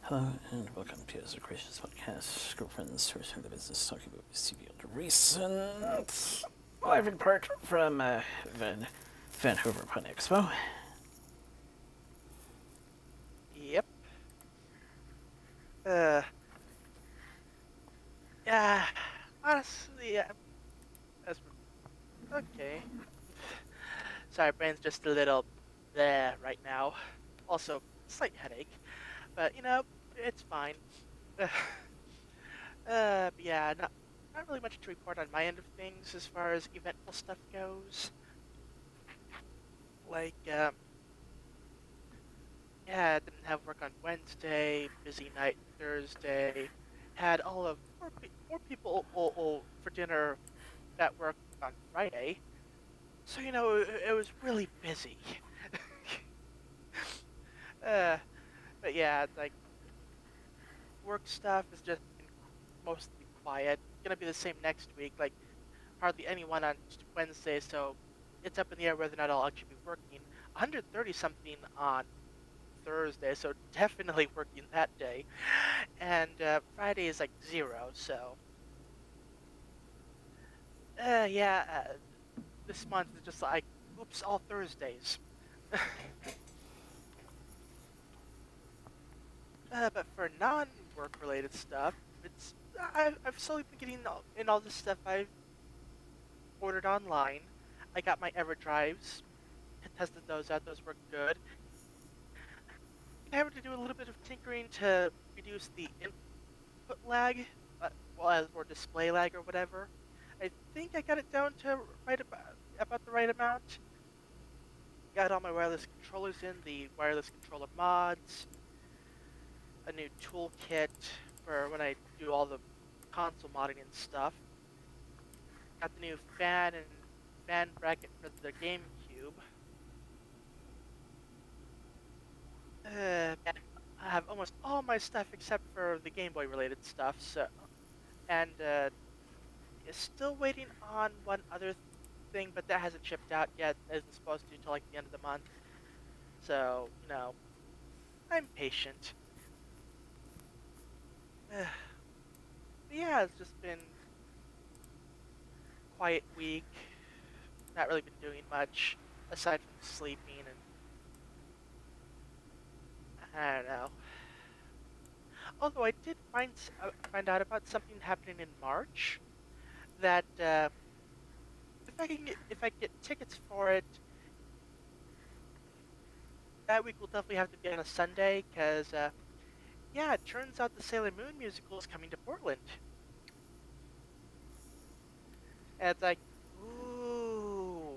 Hello and welcome to Yoda Soda Creations podcast. Girlfriends who are in the business talking about the recent live report from Vancouver Pun Expo. Yep. Uh, yeah. Honestly, yeah. That's okay. Sorry, brain's just a little there right now. Also, slight headache, but it's fine. But yeah, not really much to report on my end of things as far as eventful stuff goes. Like, yeah, I didn't have work on Wednesday. Busy night Thursday. Had all of four people for dinner at work on Friday. So, it was really busy. uh, but yeah, it's like work stuff has just been mostly quiet. Gonna be the same next week. Like hardly anyone on Wednesday, so it's up in the air whether or not I'll actually be working. 130 something on Thursday, so definitely working that day. And Friday is like 0. So yeah, this month is just like oops, all Thursdays. But for non-work related stuff, I've slowly been getting in all this stuff I've ordered online. I got my EverDrives, tested those out; those were good. I having to do a little bit of tinkering to reduce the input lag, or display lag or whatever. I think I got it down to about the right amount. Got all my wireless controllers in, the wireless controller mods, a new toolkit for when I do all the console modding and stuff. Got the new fan bracket for the GameCube. And I have almost all my stuff except for the Game Boy related stuff. So, and is still waiting on one other thing, but that hasn't shipped out yet. It isn't supposed to until like the end of the month. So, I'm patient. But yeah, it's just been quiet week. Not really been doing much aside from sleeping, and I don't know. Although I did find out about something happening in March that if I get tickets for it, that week will definitely have to be on a Sunday because yeah, it turns out the Sailor Moon musical is coming to Portland, and it's like, ooh,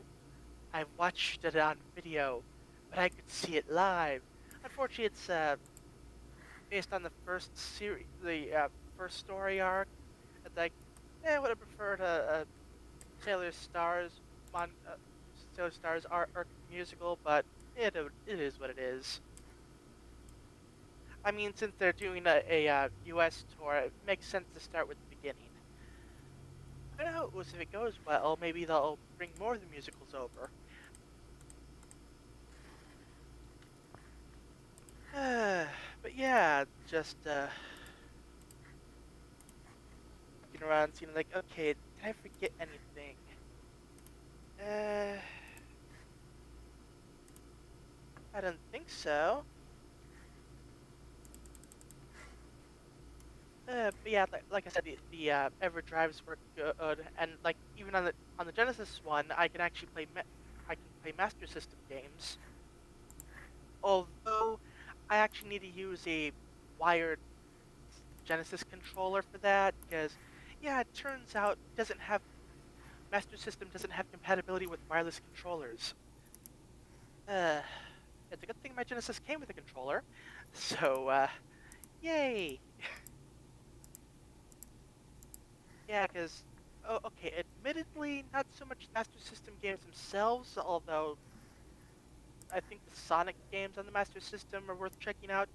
I watched it on video, but I could see it live. Unfortunately, it's based on the first series, the first story arc. It's like, I would have preferred a Sailor Stars mon Sailor Stars arc musical, but it is what it is. I mean, since they're doing a U.S. tour, it makes sense to start with the beginning. Who knows, if it goes well, maybe they'll bring more of the musicals over. But yeah, just looking around, seeing like, okay, did I forget anything? Uh, I don't think so. But yeah, like I said, the EverDrives were good, and like even on the Genesis one, I can play Master System games. Although I actually need to use a wired Genesis controller for that, because yeah, it turns out doesn't have Master System doesn't have compatibility with wireless controllers. Uh, it's a good thing my Genesis came with a controller, so yay! Yeah, because oh, okay, admittedly, not so much Master System games themselves, although I think the Sonic games on the Master System are worth checking out.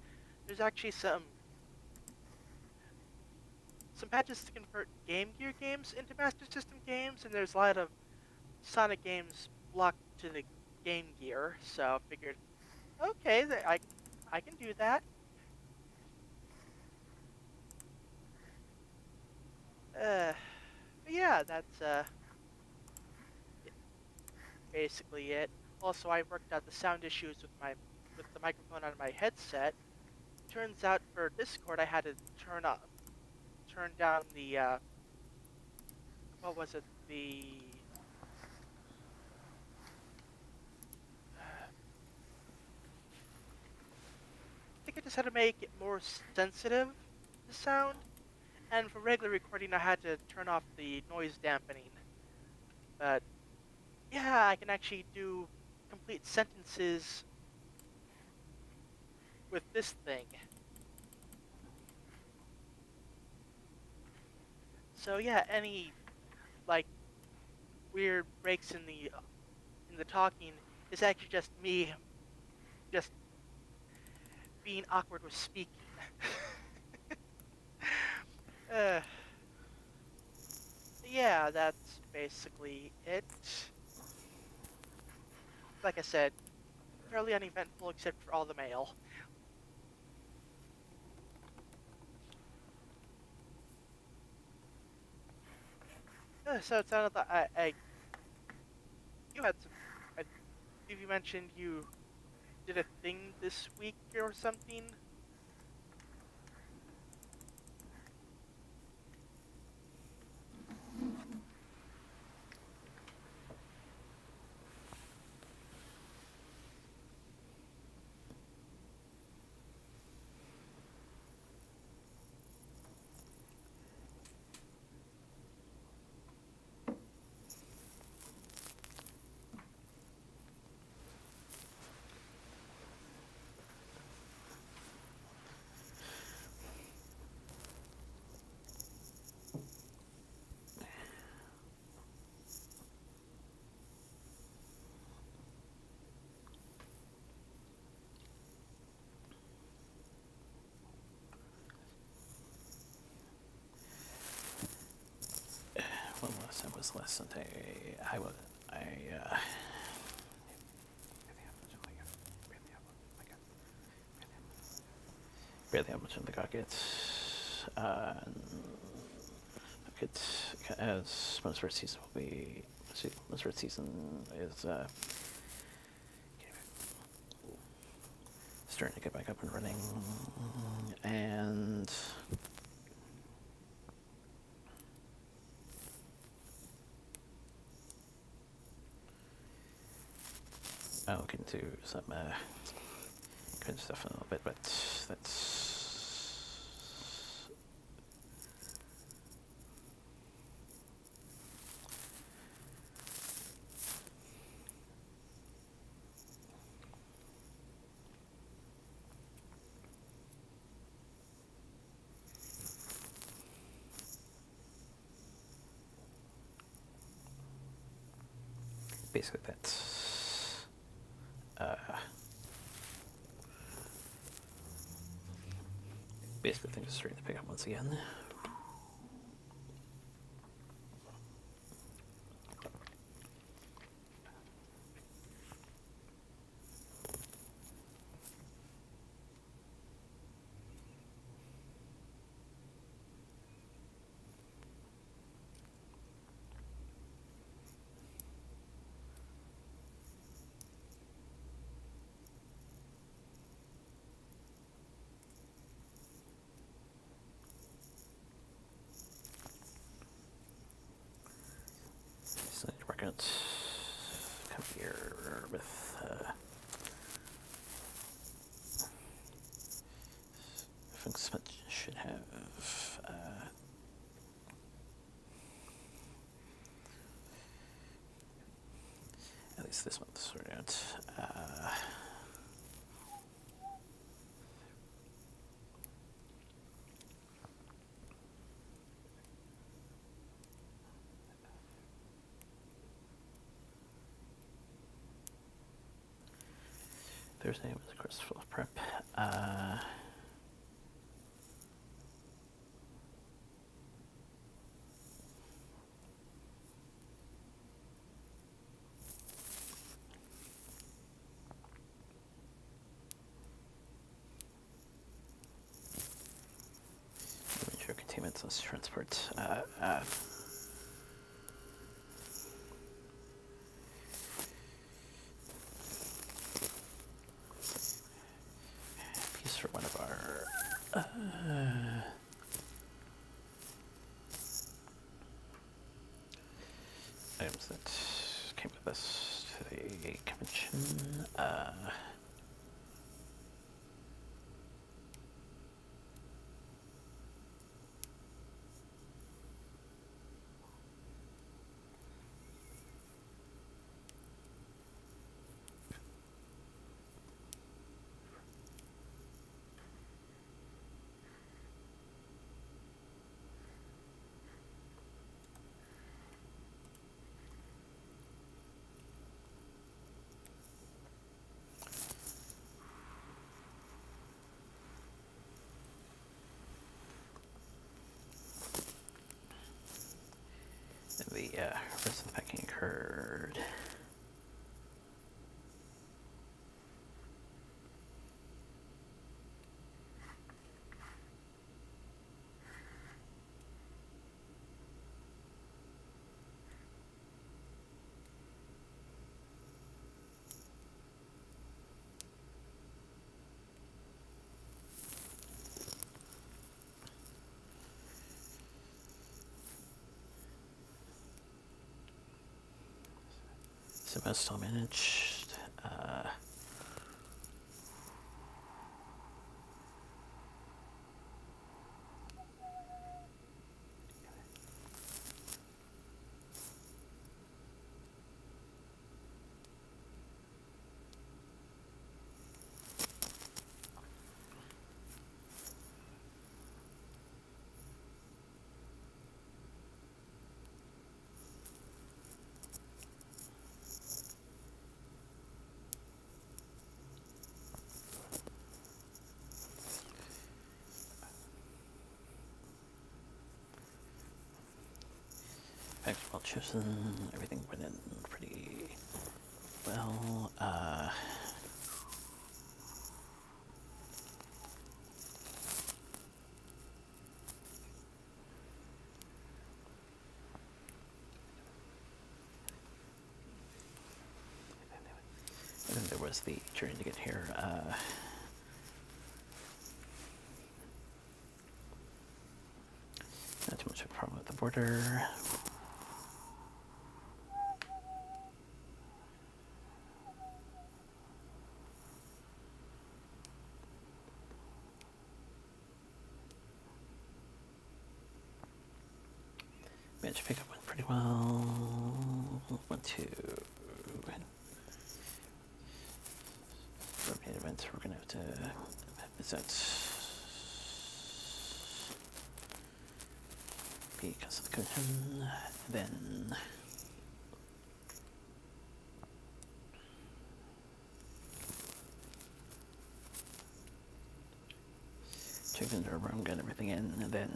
There's actually some patches to convert Game Gear games into Master System games, and there's a lot of Sonic games blocked to the Game Gear. So I figured, okay, I can do that. But yeah, that's basically it. Also, I worked out the sound issues with the microphone on my headset. Turns out for Discord, I had to turn down the what was it? I think I just had to make it more sensitive, the sound. And for regular recording, I had to turn off the noise dampening. But yeah, I can actually do complete sentences with this thing. So yeah, any like weird breaks in the talking is actually just me just being awkward with speaking. uh, yeah, that's basically it. Like I said, fairly uneventful except for all the mail. So it sounded like you had some. I believe you mentioned you did a thing this week or something. When was last Sunday? I barely have much in the pockets. It's as most of our season will be. Most of our season is starting to get back up and running, and I'll look into some good stuff in a little bit, but that's basically that's basically things are starting to pick up once again. So we're going to come here with I think Smith should have at least this month sorted out. Thursday was, of course, full of prep. Make sure containment that's less transport. Piece for one of our items that came with us to the convention. The rest of the packing occurred. So most all managed. Packs well chosen. Everything went in pretty well. And then there was the journey to get here. Not too much of a problem with the border. Managed to pick up one pretty well. 1, 2. Rotated events we're gonna have to visit because of the convention. Then checked into our room, got everything in, and then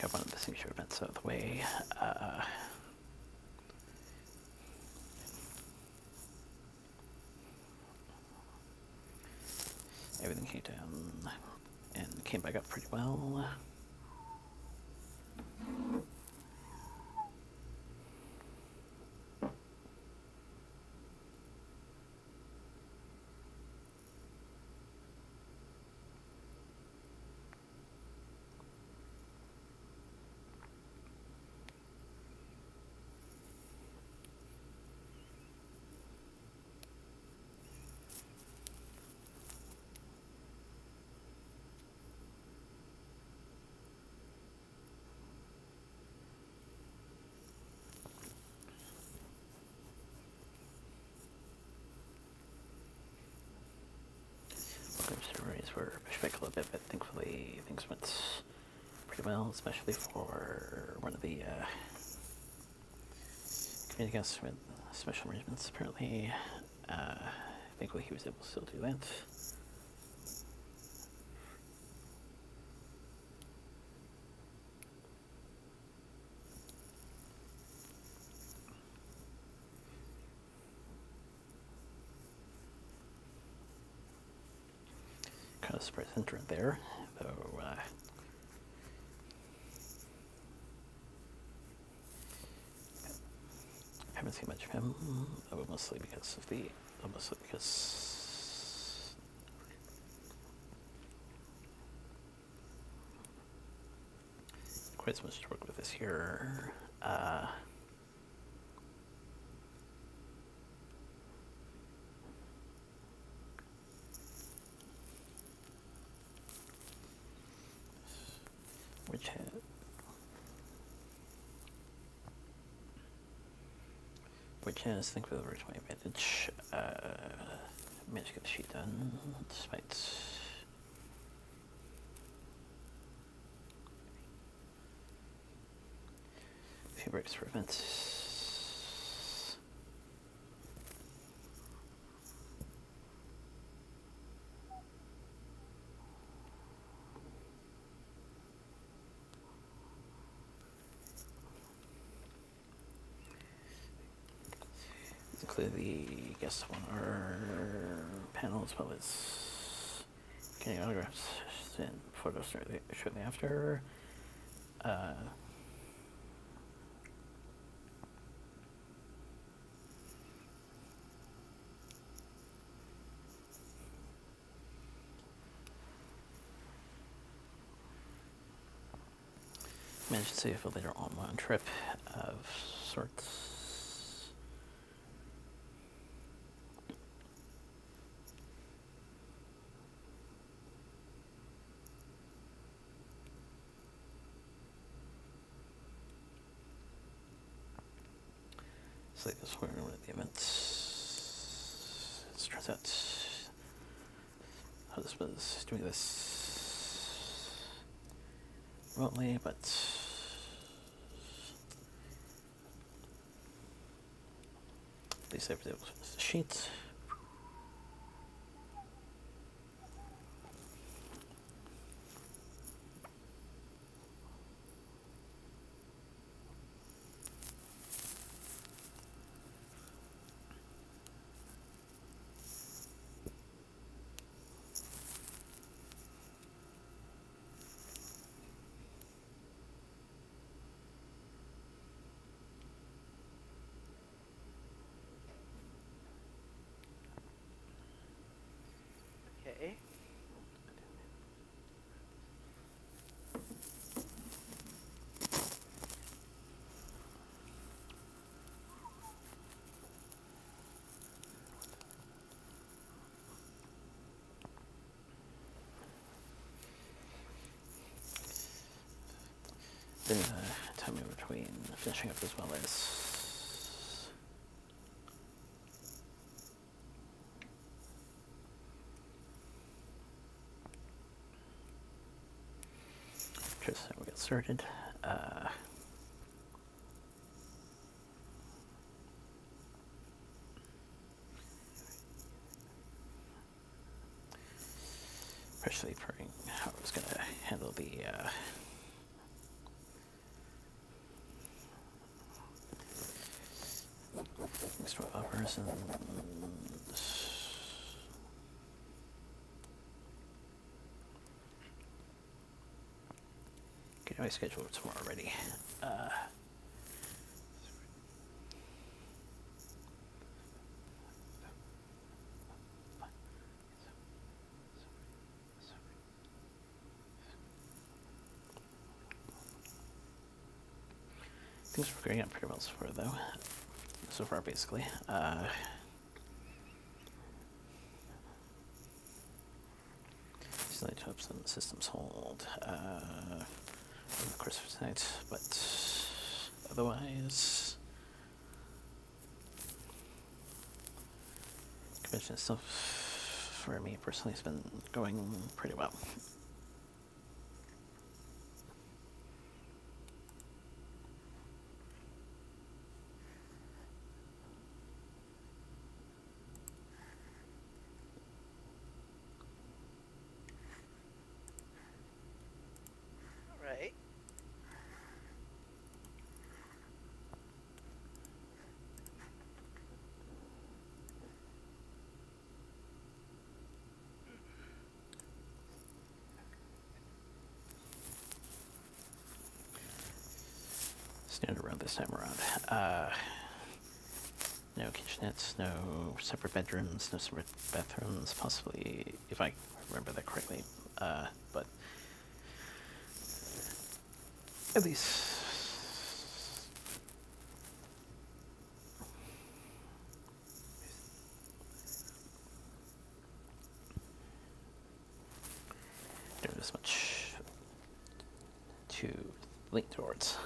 got one of the signature events out of the way. Everything came down and came back up pretty well. Stories were pushed back a little bit, but thankfully things went pretty well, especially for one of the community guests with special arrangements. Apparently, thankfully he was able to still do that. surprise entrant there, though. Haven't seen much of him, mostly because quite so much to work with this here. Which has, I think, with over to my advantage. Managed to get the sheet done, despite a few breaks for events. Include the guests on our panel as well as getting autographs and photos shortly after. Managed to save a later on trip of sorts. So this is one of the events. It turns out how this was doing this remotely, but at least I was able to finish the sheet. Okay. Then time in between finishing up as well as just so we get started. Especially for how I was going to handle the extra buffers and get my schedule tomorrow already. Things are going out pretty well so far, though. So far, basically. Still need to hope some systems hold over the course of tonight, but otherwise, convention stuff for me personally has been going pretty well. Right. And around this time around. No kitchenettes, no separate bedrooms, no separate bathrooms, possibly, if I remember that correctly. But at least doing as much to lean towards.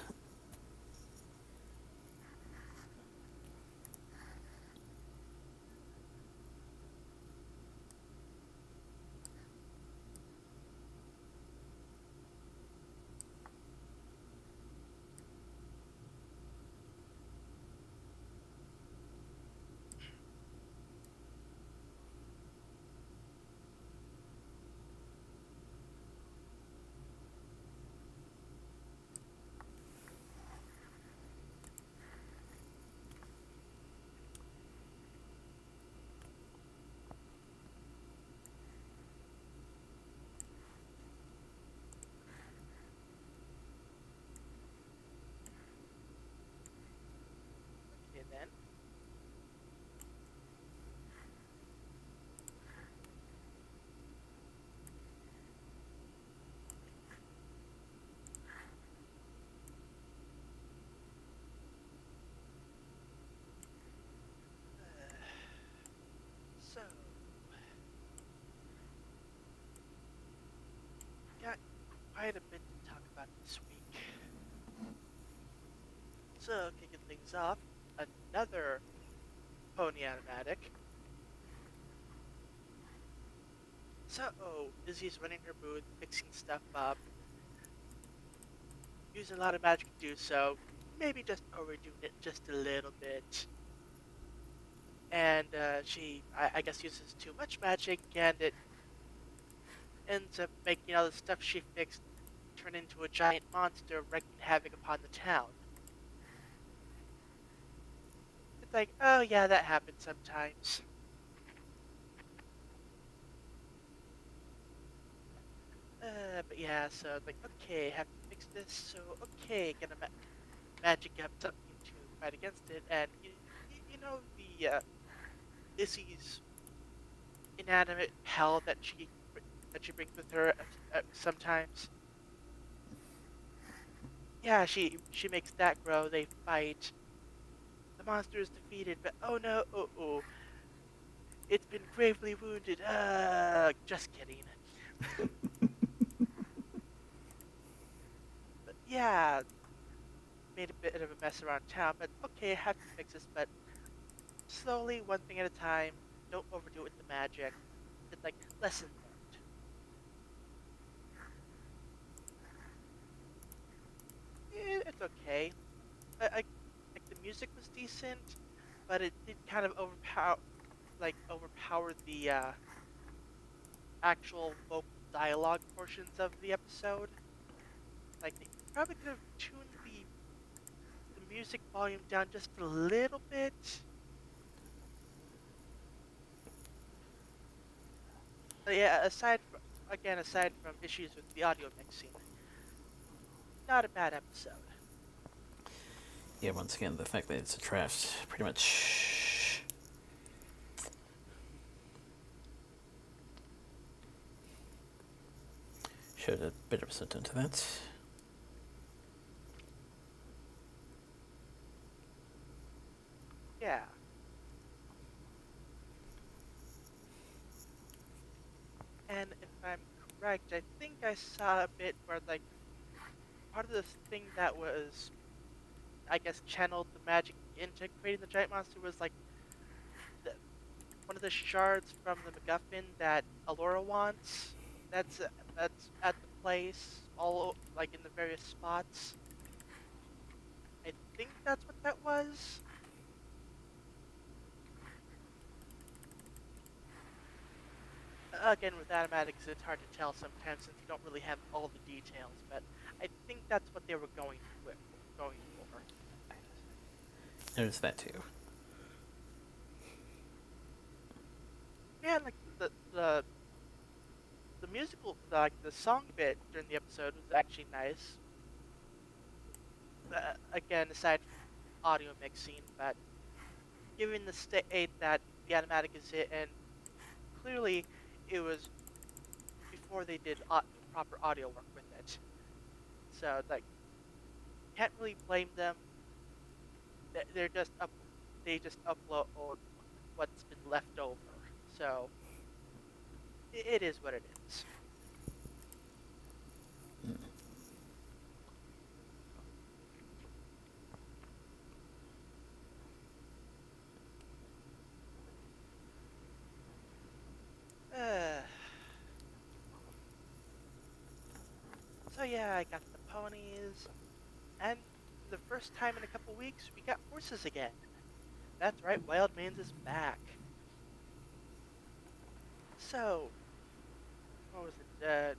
Okay then. So, got quite a bit to talk about this week. So, kicking things off, another pony animatic. So, Izzy's running her booth, fixing stuff up, using a lot of magic to do so, maybe just overdoing it just a little bit. And she, I guess, uses too much magic, and it ends up making all the stuff she fixed turn into a giant monster wreaking havoc upon the town. It's like, oh yeah, that happens sometimes. But yeah, so like, okay, have to fix this. So okay, gonna magic up something to fight against it, and you know the Izzy's inanimate hell that she brings with her sometimes. Yeah, she makes that grow. They fight. The monster is defeated, but oh no, it's been gravely wounded. Just kidding. But yeah, made a bit of a mess around town. But okay, I have to fix this. But slowly, one thing at a time. Don't overdo it with the magic. It's like lesson learned. It's okay. Like the music was decent, but it did kind of overpower the actual vocal dialogue portions of the episode. Like they probably could have tuned the music volume down just a little bit. But yeah, aside from issues with the audio mixing, not a bad episode. Yeah, once again, the fact that it's a draft pretty much showed a bit of resistance to that. Yeah. And if I'm correct, I think I saw a bit where like part of this thing that was, I guess, channeled the magic into creating the giant monster was like the, one of the shards from the MacGuffin that Alora wants. That's at the place, like in the various spots. I think that's what that was. Again, with animatics, it's hard to tell sometimes since you don't really have all the details. But I think that's what they were going for. There's that too. Yeah, like the musical, like the song bit during the episode was actually nice. again, aside from audio mixing, but given the state that the animatic is in, and clearly it was before they did proper audio work with it. So like, can't really blame them. They're just they just upload what's been left over. So it is what it is. Uh, so yeah, I got the ponies, and for the first time in a couple weeks, we got horses again. That's right, Wild Man's is back. So, what was it?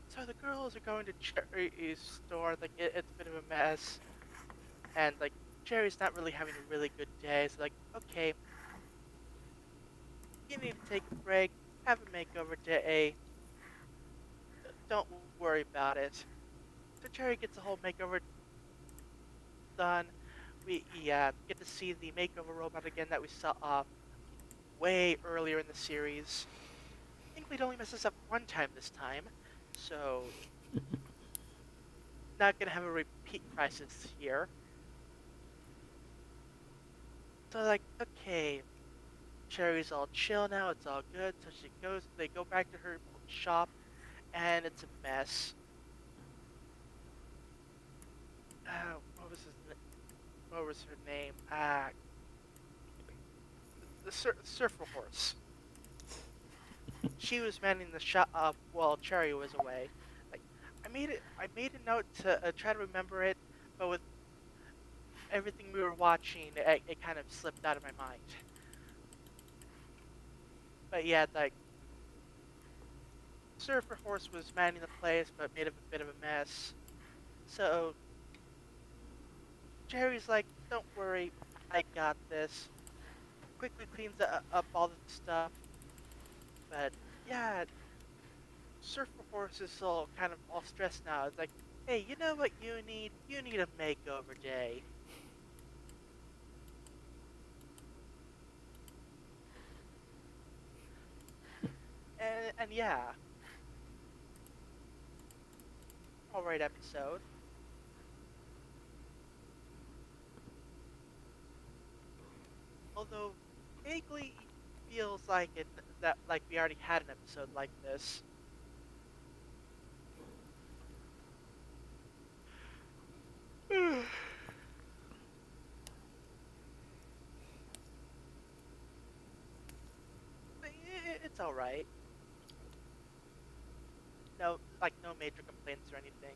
So the girls are going to Cherry's store. Like it's a bit of a mess, and like Cherry's not really having a really good day. So like, okay, you need to take a break, have a makeover day. Don't worry about it. So Cherry gets a whole makeover done. We get to see the makeover robot again that we saw way earlier in the series. Inklead only messes up one time this time, so not gonna have a repeat crisis here. So like, okay, Cherry's all chill now, it's all good. So they go back to her shop, and it's a mess. What was what was her name? The surfer horse. She was manning the shop while Cherry was away. Like, I made a note to try to remember it, but with everything we were watching, it kind of slipped out of my mind. But yeah, like Surfer Horse was manning the place, but made a bit of a mess. So Jerry's like, "Don't worry, I got this." Quickly cleans up all the stuff. But yeah, Surfer Horse is all stressed now. It's like, "Hey, you know what you need? You need a makeover day." And yeah, all right episode. Although vaguely feels like it that like we already had an episode like this. It's all right. No major complaints or anything.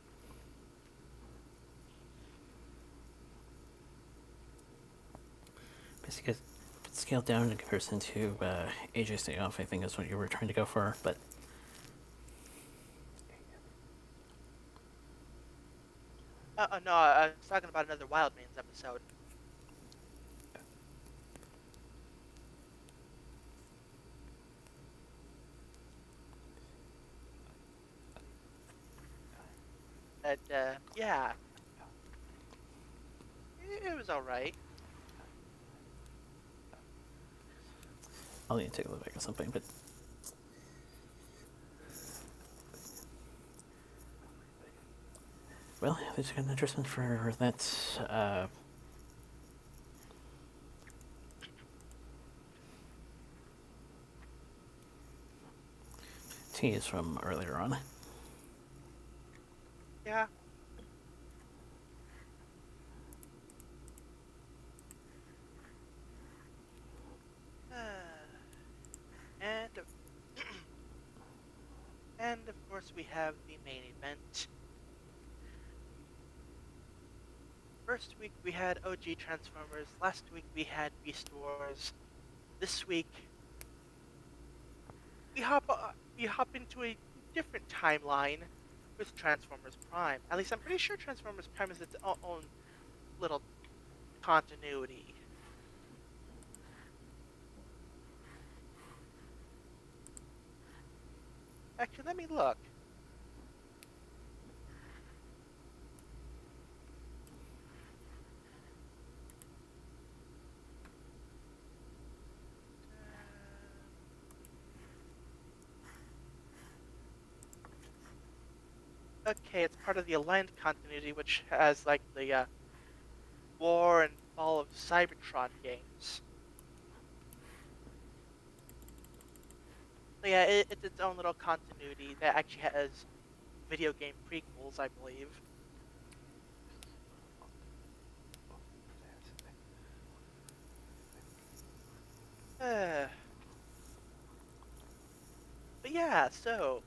Basically, scaled down in comparison to AJ's Day Off, I think is what you were trying to go for, but No, I was talking about another Wild Man's episode. And yeah, it was all right. I'll need to take a look back at something, but well, there's an adjustment for that tease from earlier on. Yeah. And and of course we have the main event. First week we had OG Transformers. Last week we had Beast Wars. This week we hop into a different timeline with Transformers Prime. At least I'm pretty sure Transformers Prime is its own little continuity. Actually, let me look. Okay, it's part of the Aligned continuity, which has like the War and Fall of Cybertron games. So yeah, it's its own little continuity that actually has video game prequels, I believe. Uh, but yeah, so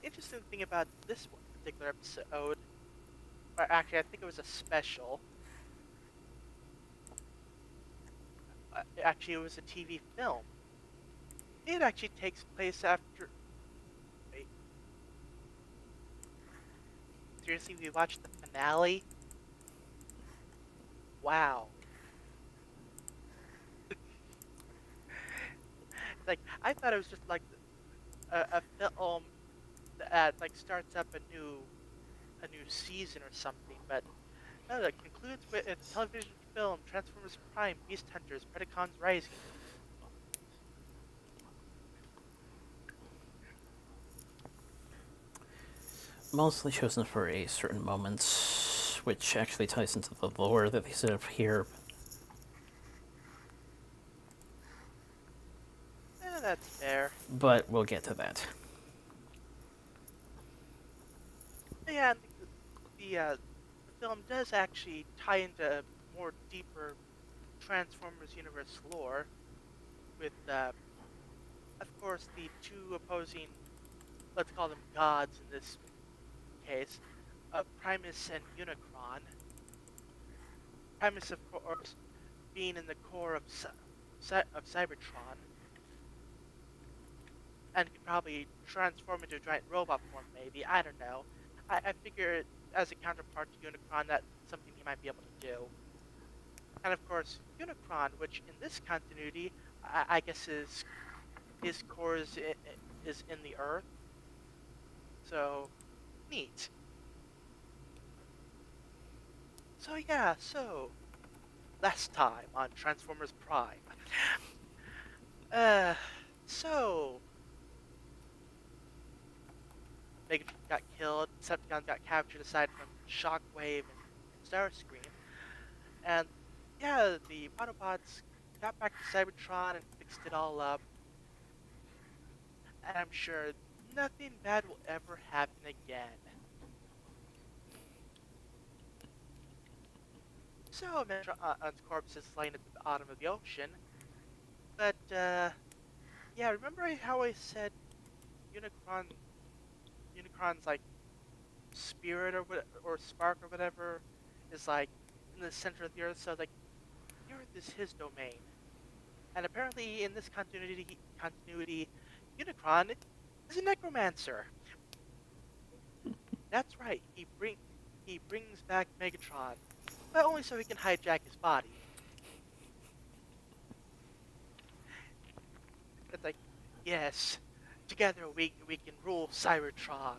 interesting thing about this one particular episode, or actually I think it was a special. Actually, it was a TV film. It actually takes place after. Wait, seriously, we watched the finale? Wow. Like, I thought it was just like a film that like starts up a new season or something, but no, that concludes with a television film, Transformers Prime, Beast Hunters, Predacons Rising. Mostly chosen for a certain moment, which actually ties into the lore that they set up here. That's fair. But we'll get to that. But yeah, the film does actually tie into more deeper Transformers universe lore with, of course, the two opposing, let's call them gods in this case, Primus and Unicron. Primus, of course, being in the core of of Cybertron, and could probably transform into a giant robot form, maybe. I don't know. I figure as a counterpart to Unicron, that's something he might be able to do. And of course, Unicron, which in this continuity, I guess his core is in the Earth. So neat. So yeah, so last time on Transformers Prime. Uh, so Megatron got killed, Decepticons got captured aside from Shockwave and Starscream, and yeah, the Autobots got back to Cybertron and fixed it all up. And I'm sure nothing bad will ever happen again. So Megatron's corpse is laying at the bottom of the ocean, but yeah, remember how I said Unicron, Unicron's like spirit or spark or whatever is like in the center of the earth. So like the earth is his domain, and apparently in this continuity, Unicron is a necromancer. That's right. He brings back Megatron, but only so he can hijack his body. It's like, yes, together we can rule Cybertron.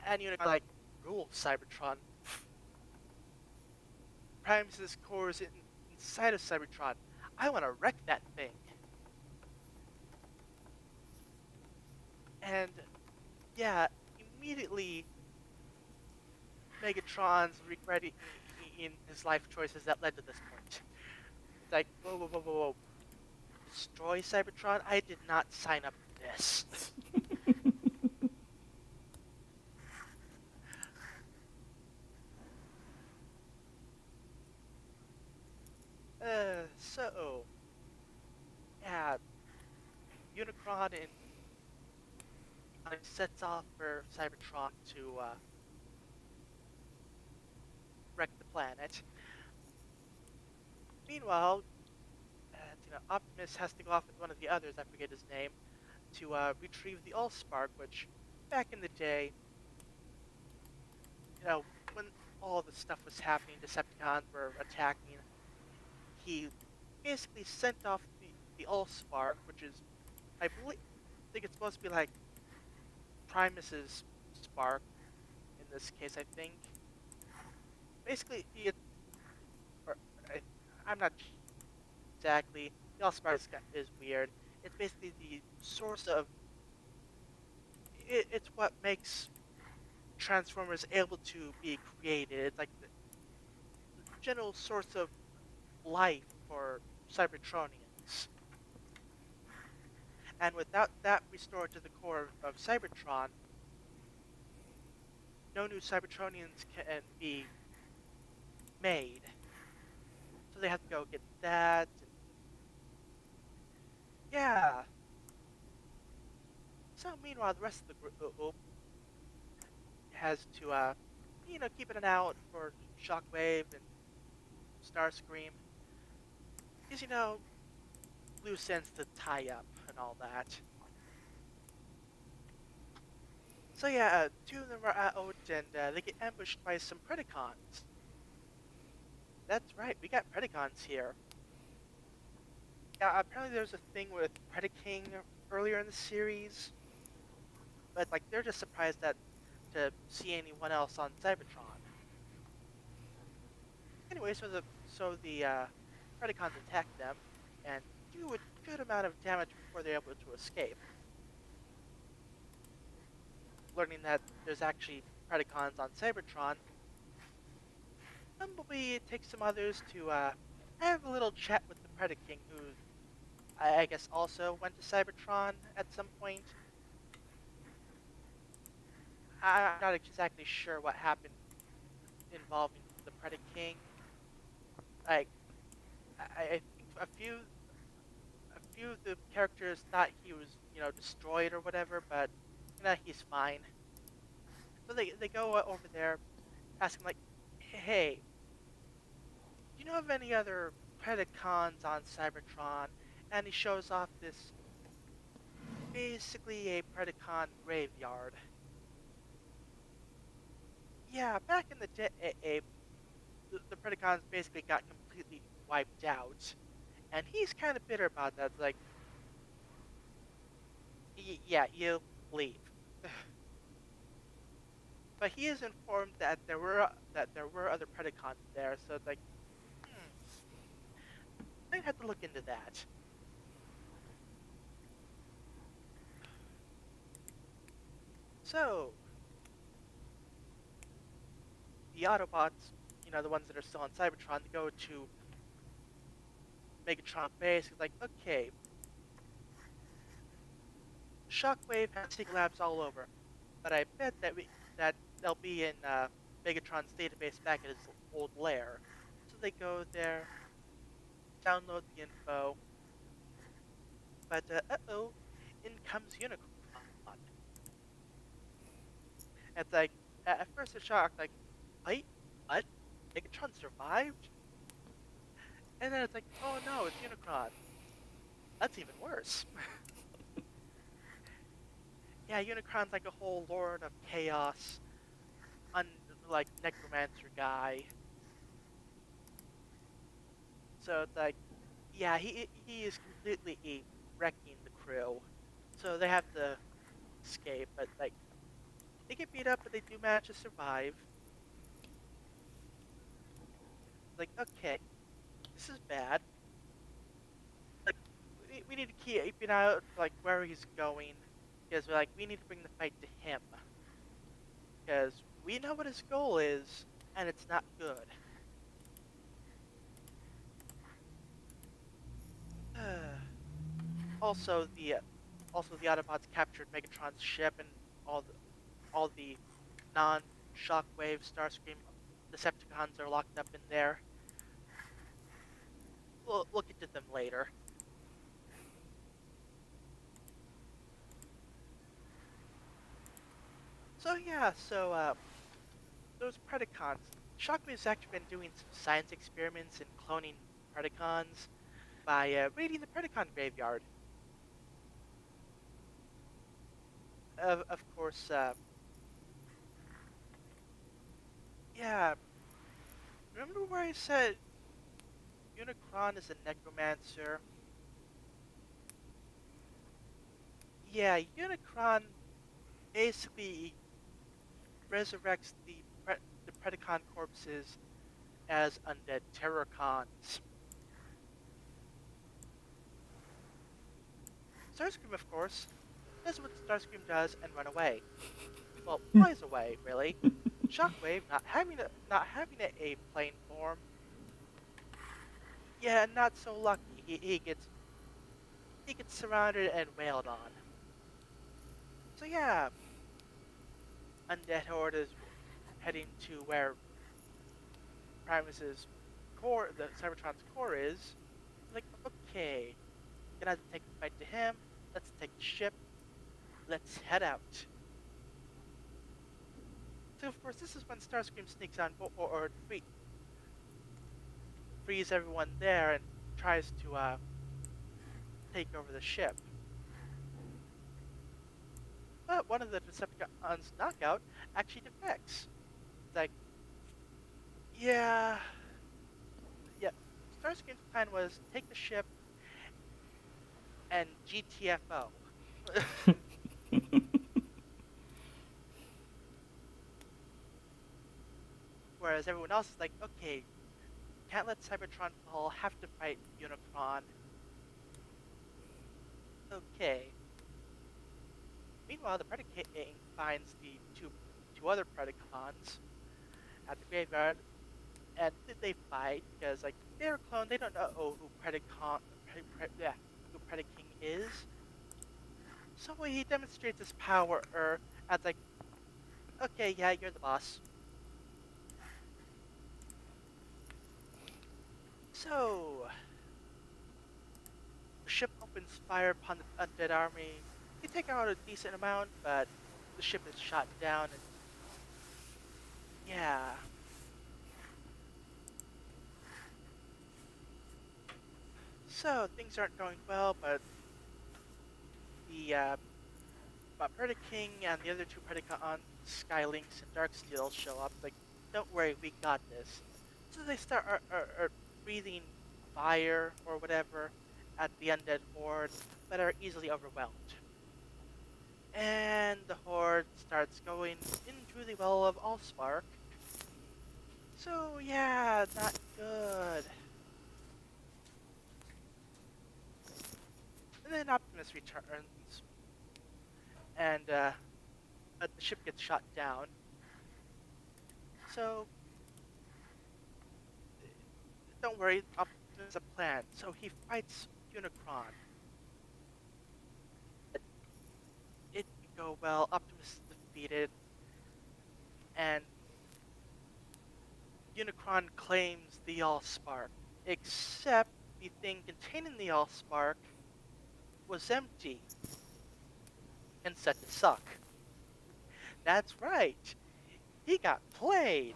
And Unicron like rule Cybertron. Primus' core is inside of Cybertron. I want to wreck that thing. And yeah, immediately Megatron's regretting in his life choices that led to this point. It's like, whoa, whoa, whoa, whoa, whoa. Destroy Cybertron? I did not sign up for this. So, yeah, Unicron and sets off for Cybertron to wreck the planet. Meanwhile, Optimus has to go off with one of the others, I forget his name, to retrieve the Allspark, which back in the day, when all the stuff was happening, Decepticons were attacking, he basically sent off the Allspark, which is, think it's supposed to be like Primus's spark in this case, I think. Basically, or, I, I'm not exactly, the Allspark is weird. It's basically the source of, it's what makes Transformers able to be created. It's like the general source of life for Cybertronians. And without that restored to the core of Cybertron, no new Cybertronians can be made. So they have to go get that. And yeah. So meanwhile, the rest of the group has to, keep an eye out for Shockwave and Starscream. Because, loose ends to tie up and all that. So yeah, two of them are out and they get ambushed by some Predacons. That's right, we got Predacons here. Yeah, apparently there's a thing with Predaking earlier in the series, but like they're just surprised to see anyone else on Cybertron. Anyway, so the Predacons attack them and do a good amount of damage before they're able to escape. Learning that there's actually Predacons on Cybertron, Bumblebee takes some others to have a little chat with the Predaking, who I guess also went to Cybertron at some point. I'm not exactly sure what happened involving the Predaking. Like, I think a few of the characters thought he was, destroyed or whatever, but he's fine. So they go over there, ask him like, "Hey, do you know of any other Predacons on Cybertron?" And he shows off this basically a Predacon graveyard. Yeah, back in the day, the Predacons basically got completely wiped out, and he's kind of bitter about that. It's like, yeah, you leave. But he is informed that there were other Predacons there, so it's like, I'd have to look into that. So the Autobots, the ones that are still on Cybertron, they go to Megatron base. He's like, okay, Shockwave has secret labs all over, but I bet that they'll be in Megatron's database back at his old lair. So they go there, download the info, but uh-oh, in comes Unicron. It's like, at first they're shocked, like, wait, what? Megatron survived? And then it's like, oh no, it's Unicron. That's even worse. Yeah, Unicron's like a whole Lord of Chaos, like necromancer guy. So it's like, yeah, he is completely wrecking the crew. So they have to escape, but like they get beat up, but they do manage to survive. Like, okay, this is bad. Like, we need to keep an eye out like where he's going, because we need to bring the fight to him, because we know what his goal is, and it's not good. Also, the Autobots captured Megatron's ship, and all the non-Shockwave, Starscream Decepticons are locked up in there. We'll get to them later. So yeah, those Predacons. Shockwave's actually been doing some science experiments in cloning Predacons by raiding the Predacon graveyard. Of course, yeah. Remember where I said Unicron is a necromancer? Yeah, Unicron basically resurrects the Predacon corpses as undead Terrorcons. Starscream, of course, does what Starscream does and run away. Well, flies away, really. Shockwave, not having a plane form, yeah, not so lucky. He gets surrounded and wailed on. So yeah, Undead Horde is heading to where Primus's core, the Cybertron's core is. Like, okay, gonna have to take a fight to him. Let's take the ship. Let's head out. So of course, this is when Starscream sneaks on board, frees everyone there, and tries to take over the ship. But one of the Decepticons knockout actually defects. It's like, yeah, yeah. Starscream's plan was take the ship and GTFO. Whereas everyone else is like, okay, can't let Cybertron fall, have to fight Unicron. Okay. Meanwhile, the Predacon finds the two other Predacons at the graveyard, and they fight because like they're a clone. They don't know who who Predaking is. So he demonstrates his power as like, okay, yeah, you're the boss. So the ship opens fire upon the undead army. They take out a decent amount, but the ship is shot down, and yeah. So things aren't going well, but the Predaking and the other two Predacons, Skylynx and Darksteel, show up. Like, don't worry, we got this. So they start breathing fire or whatever at the undead horde, but are easily overwhelmed. And the horde starts going into the well of Allspark. So yeah, not good. And then Optimus returns, and but the ship gets shot down. So don't worry, Optimus has a plan. So he fights Unicron. But it didn't go well. Optimus is defeated, and Unicron claims the Allspark. Except the thing containing the Allspark was empty and set to suck. That's right. He got played.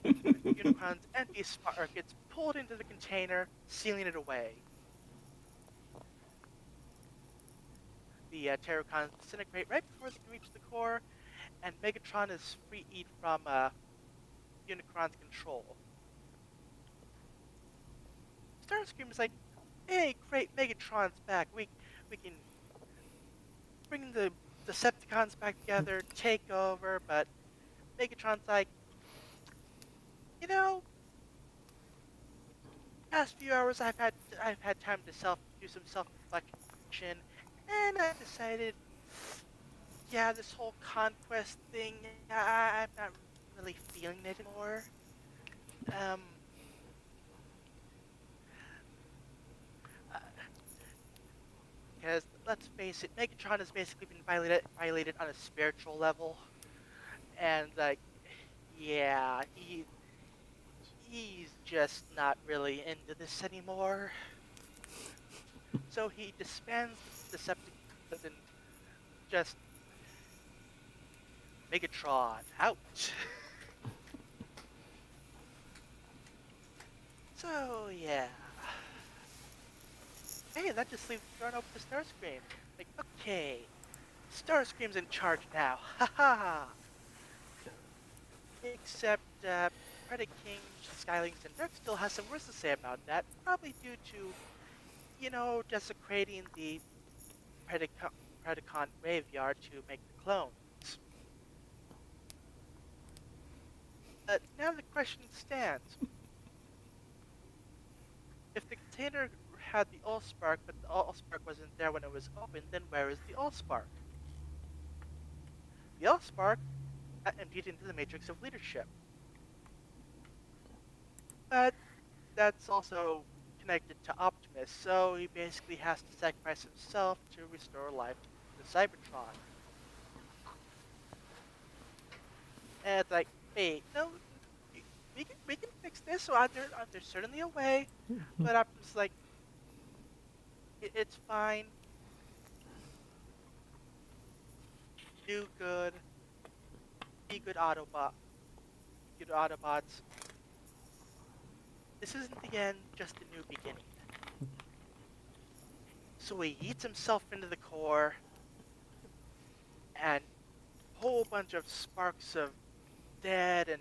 Unicron's empty spark gets pulled into the container, sealing it away. The Terracons disintegrate right before they can reach the core, and Megatron is freed from Unicron's control. Starscream is like, "Hey, great, Megatron's back. We can bring the Decepticons back together, take over." But Megatron's like, you know, past few hours I've had time to do some self-reflection, and I decided, yeah, this whole conquest thing, I'm not really feeling it anymore. Um, because let's face it, Megatron has basically been violated on a spiritual level, and like, yeah, he's just not really into this anymore. So he disbands the Decepticons and just Megatron out. So yeah. Hey, that just leaves the throne open to Starscream. Like, okay, Starscream's in charge now. Haha. Except Predaking, Skylynx, and Dirk still has some words to say about that. Probably due to, desecrating the Predacon, Predacon graveyard to make the clones. But now the question stands. If the container had the Allspark, but the Allspark wasn't there when it was opened, then where is the Allspark? yellow spark got emptied into the matrix of leadership. But that's also connected to Optimus, so he basically has to sacrifice himself to restore life to Cybertron. And it's like, wait, no, we can fix this. So there's certainly a way. But Optimus is like, it's fine. Do good. Be good Autobot. Good Autobots. This isn't the end, just a new beginning. So he eats himself into the core, and a whole bunch of sparks of dead and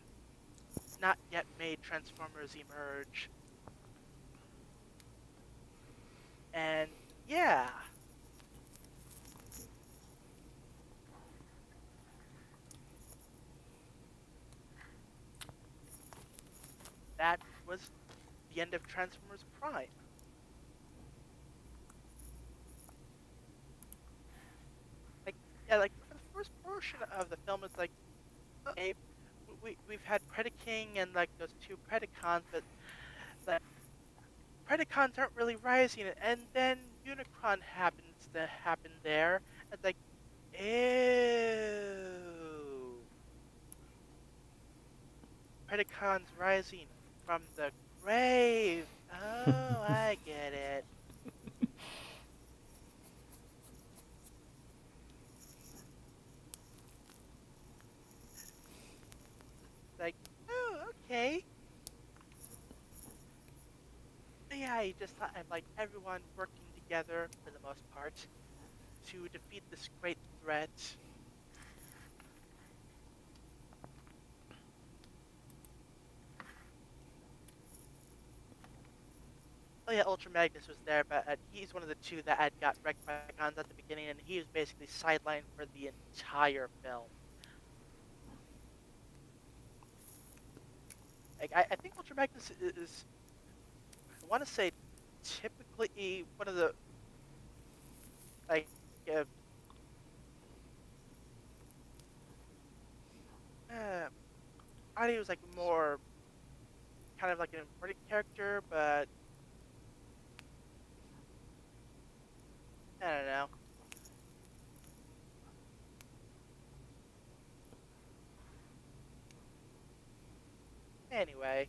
not yet made Transformers emerge. And yeah, that was the end of Transformers Prime. Like, yeah, like for the first portion of the film, it's like, okay, we've had Predaking and like those two Predacons, but like Predacons aren't really rising, and then Unicron happens to happen there. It's like, ew. Predacons rising from the grave. Oh, I get it. Like, oh, okay. Yeah, I just thought of like everyone working together for the most part to defeat this great threat. Oh yeah, Ultra Magnus was there, but he's one of the two that had got wrecked by guns at the beginning, and he was basically sidelined for the entire film. Like, I think Ultra Magnus is, I want to say, typically one of the like, uh, uh, I thought he was like more kind of like an important character, but I don't know. Anyway,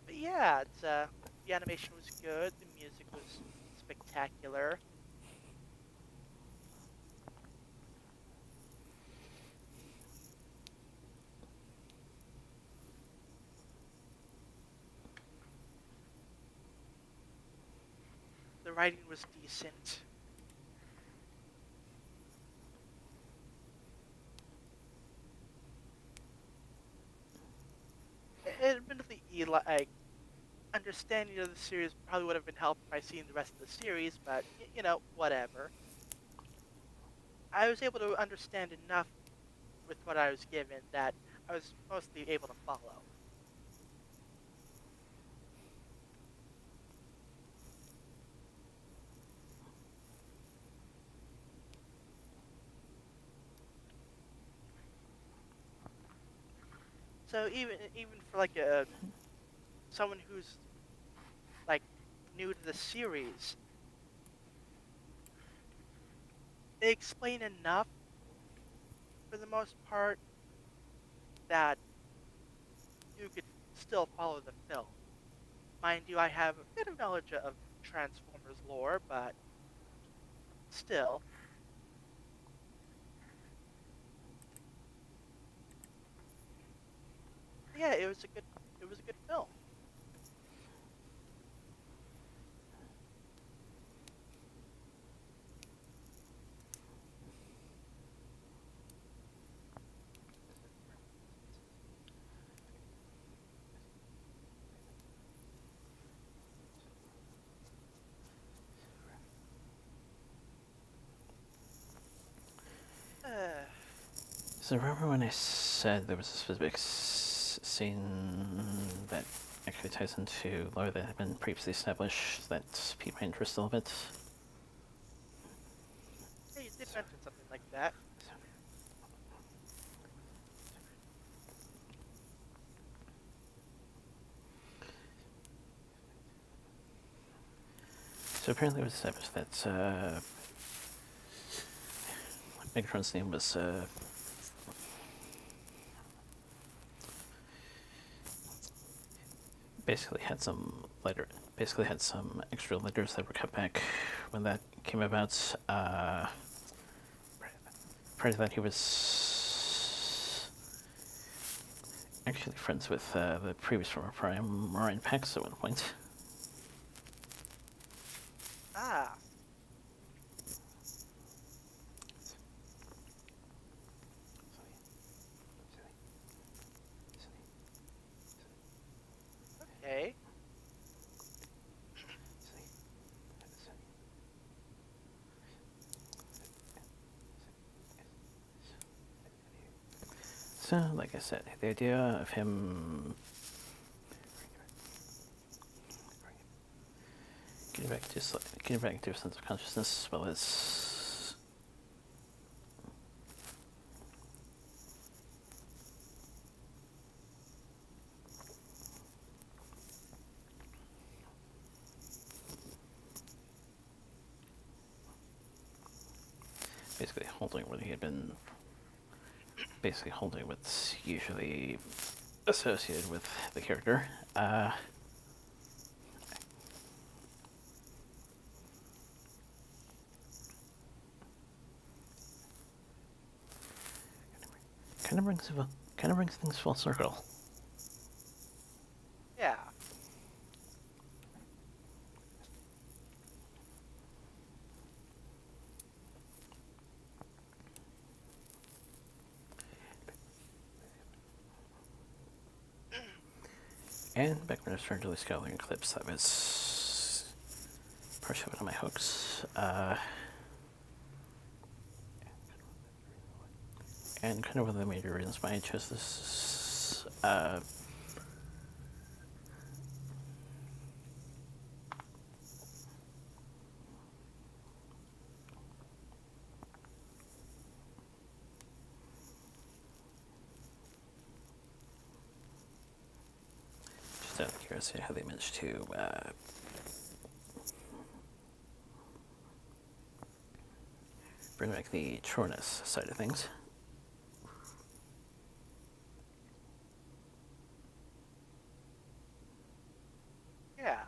but yeah, it's the animation was good, the music was spectacular. The writing was decent. Admittedly, like understanding of the series probably would have been helped by seeing the rest of the series, but you know, whatever. I was able to understand enough with what I was given that I was mostly able to follow. So even for like a someone who's like new to the series, they explain enough for the most part that you could still follow the film. Mind you, I have a bit of knowledge of Transformers lore, but still, yeah, it was a good film. Uh, So remember when I said there was a specific scene that actually ties into lore that had been previously established that piqued my interest a little bit? yeah, you did mention something like that. So apparently it was established that Megatron's name was basically had some extra letters that were cut back when that came about. Prior to that, he was actually friends with the previous former Prime, Ryan Pax, at one point. Ah, okay. So, like I said, the idea of him getting back to a sense of consciousness, as well as basically holding what he had been holding what's usually associated with the character. Kind of brings things full circle. Yeah. And back when I returned to the Scouting Eclipse, that was partially one of my hooks. And kind of one of the major reasons why I chose this. Just out of curiosity, how they managed to bring back the Tronus side of things. Yeah.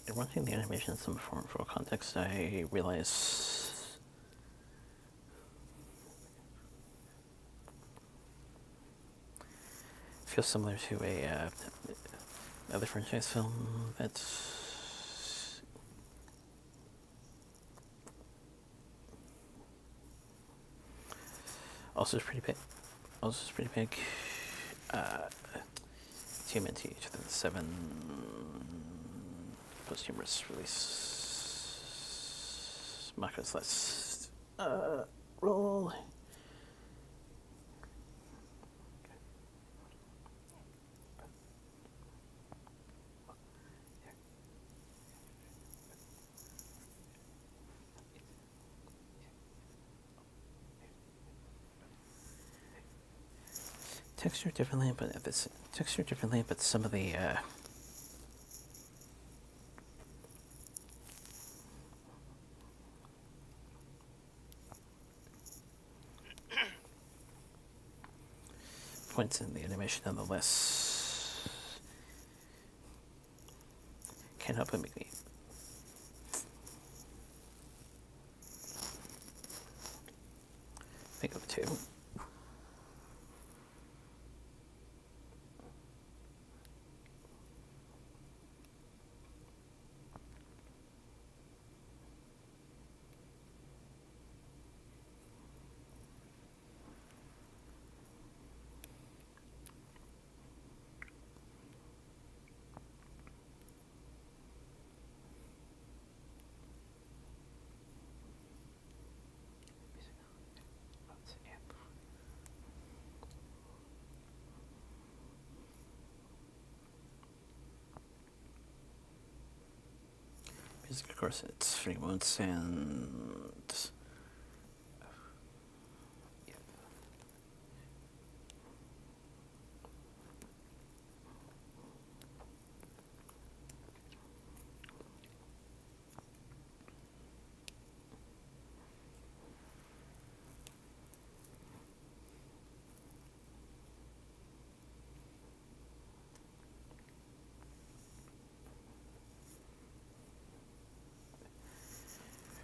And watching the animation in some form for context, I realized feels similar to a other franchise film that's also pretty big. TMNT 2007 posthumous release. Marcus, let's roll. Texture differently, but some of the points in the animation nonetheless can't help but make me think of two. music, of course, it's free once, and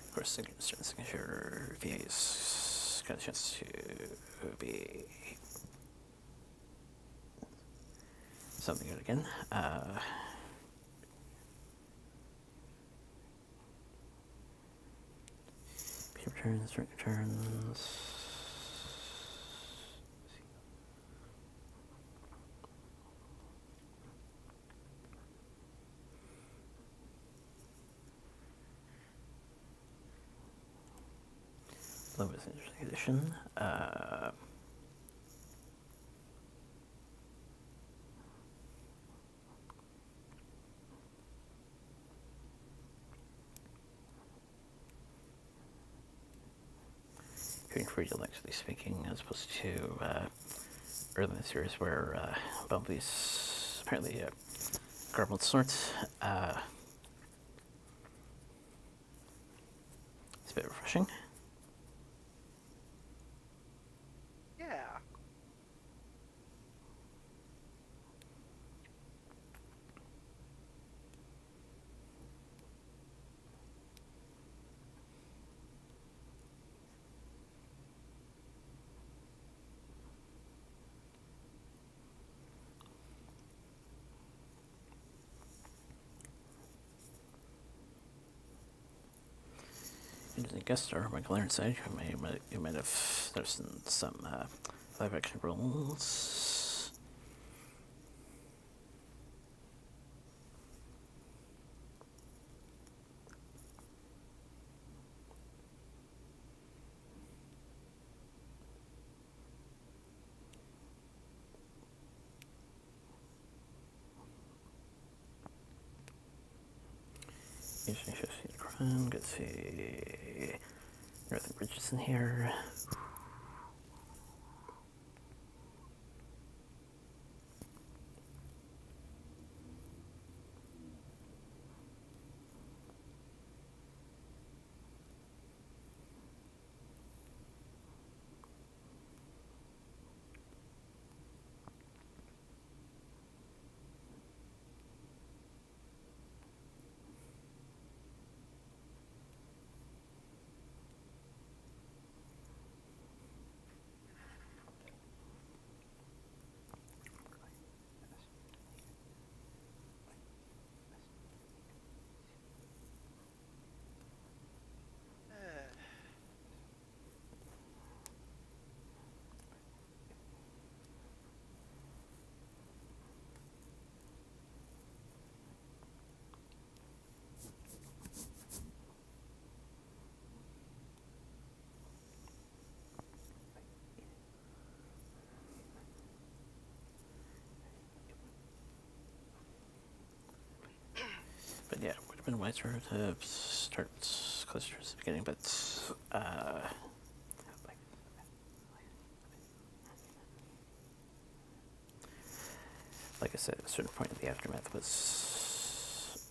of course, certain signature VAs got a chance to be something good again. Returns, drink returns. Love is an interesting addition. Hearing Friedel, actually speaking, as opposed to early in the series where Bumblebee's apparently garbled sorts. It's a bit refreshing. Yeah. Interesting guest star, Michael Ironside, who you might have noticed in some live action roles. Interesting show, see the crime. Good to see Northern Bridges in here. But yeah, it would have been wiser to start closer to the beginning, but like I said, at a certain point in the aftermath was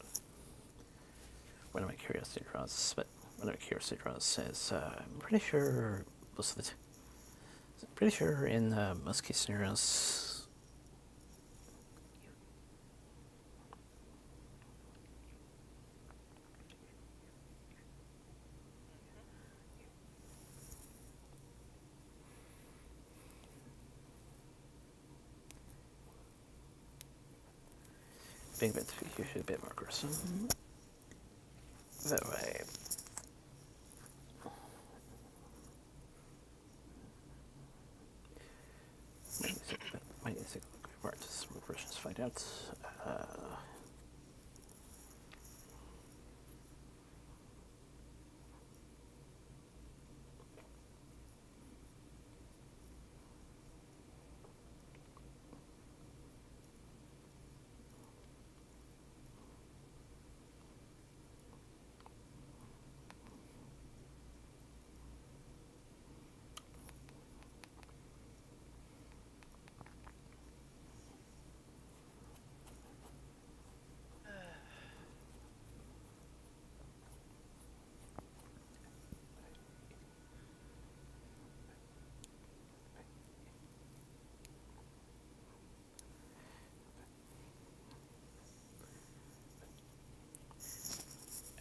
one of my curiosity draws, but one of my curiosity draws says, I'm pretty sure most of the pretty sure in most case scenarios big events are usually a bit more gruesome. That way. Might need to look more into some versions to find out.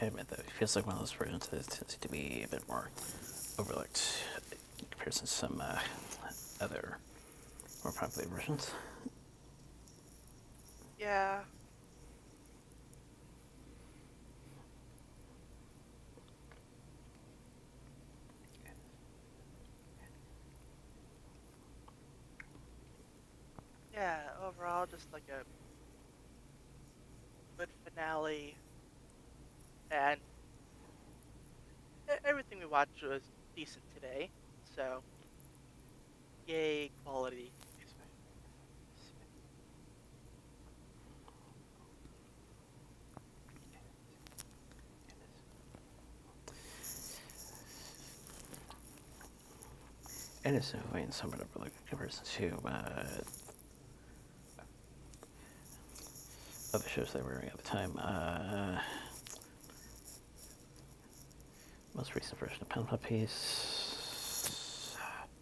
I admit that it feels like one of those versions that tends to be a bit more overlooked in comparison to some other more popular versions. Yeah. Yeah, overall, just like a good finale, and everything we watched was decent today. So, yay, quality. And it's in somewhat overlooked in comparison to other shows they were airing at the time. Most recent version of Pen Puppies,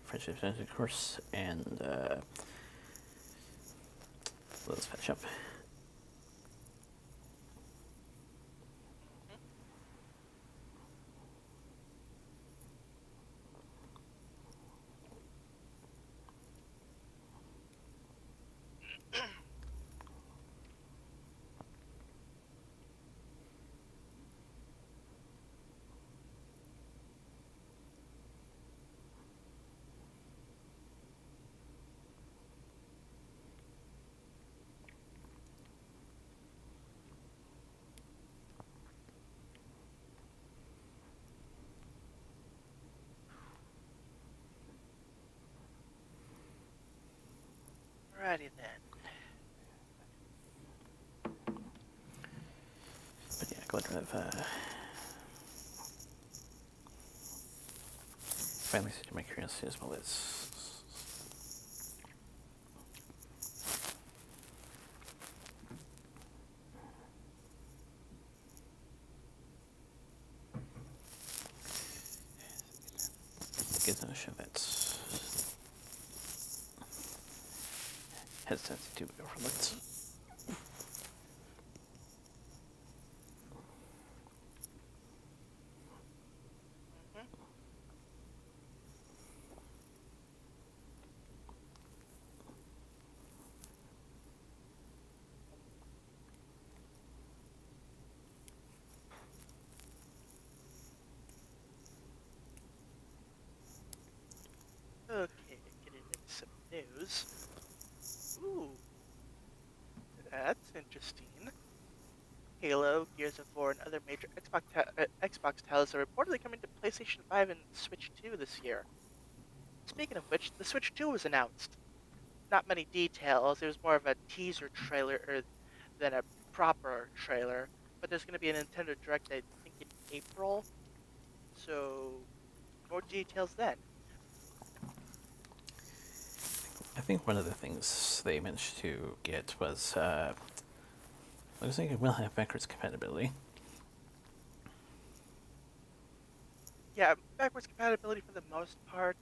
Friendship Dungeon, of course, and Little's Pet Shop. Mhm. Alrighty then. But yeah, glad to have finally suited my curiosity as well as get on a show that has a tendency to be overlooked. Mhm. Okay, getting into some news. Ooh, that's interesting. Halo, Gears of War, and other major Xbox titles are reportedly coming to PlayStation 5 and Switch 2 this year. Speaking of which, the Switch 2 was announced. Not many details. It was more of a teaser trailer than a proper trailer. But there's going to be a Nintendo Direct, I think, in April. So, more details then. I think one of the things they managed to get was looks like it will have backwards compatibility. Yeah, backwards compatibility for the most part.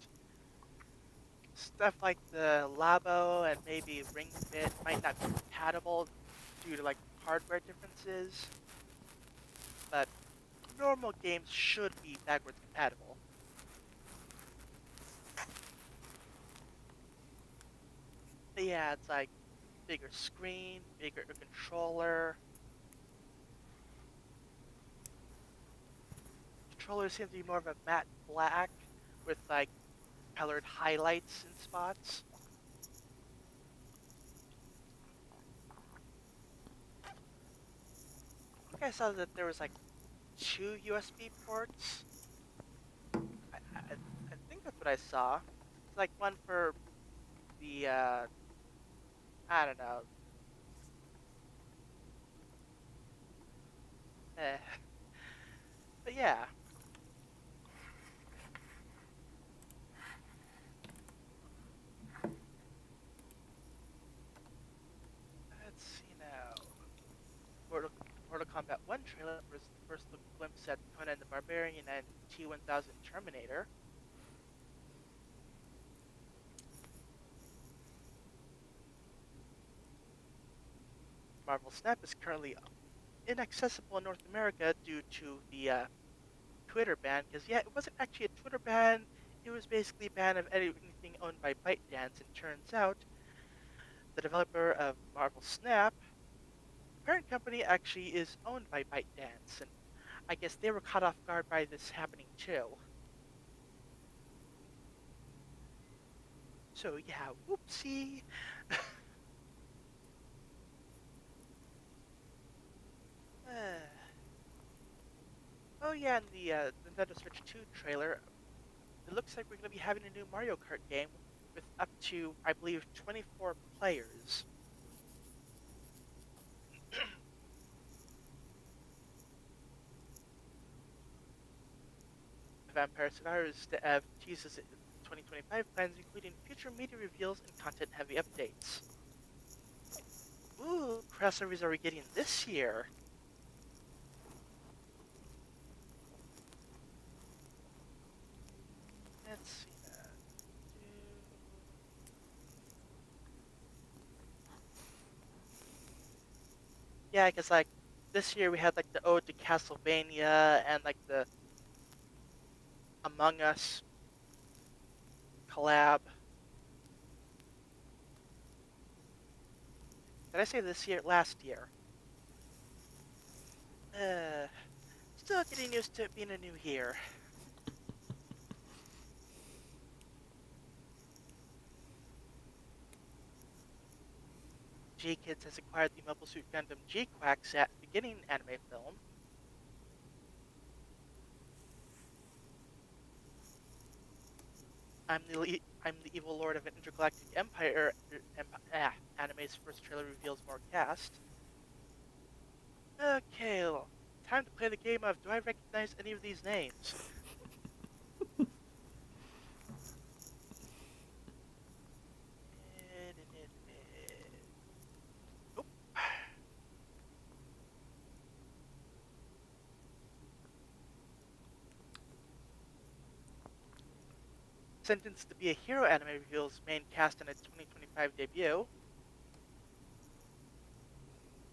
Stuff like the Labo and maybe Ring Fit might not be compatible due to like hardware differences, but normal games should be backwards compatible. But yeah, it's like bigger screen, bigger controller. Controller seems to be more of a matte black with like colored highlights in spots. I think I saw that there was like two USB ports. I think that's what I saw. It's like one for the I don't know. Eh. But yeah, let's see now. Mortal, Mortal Kombat 1 trailer was the first look glimpse at Conan the Barbarian and T-1000 Terminator. Marvel Snap is currently inaccessible in North America due to the Twitter ban. Because yeah, it wasn't actually a Twitter ban; it was basically a ban of anything owned by ByteDance. And turns out the developer of Marvel Snap, the parent company, actually is owned by ByteDance, and I guess they were caught off guard by this happening too. So yeah, whoopsie. Oh yeah, and the Nintendo Switch 2 trailer, it looks like we're going to be having a new Mario Kart game with up to, I believe, 24 players. Vampire Survivors teases its 2025 plans, including future media reveals and content-heavy updates. Ooh, crossovers are we getting this year? Let's see that. Yeah, because like this year we had like the Ode to Castlevania and like the Among Us collab. Did I say this year? Last year. Uh, Still getting used to it being a new year. J-Kids has acquired the Mobile Suit Gundam G-Quack's at beginning anime film. I'm the evil lord of an intergalactic empire. Anime's first trailer reveals more cast. Okay, well, time to play the game of do I recognize any of these names? Nope. Sentenced to be a Hero anime reveals main cast in its 2025 debut.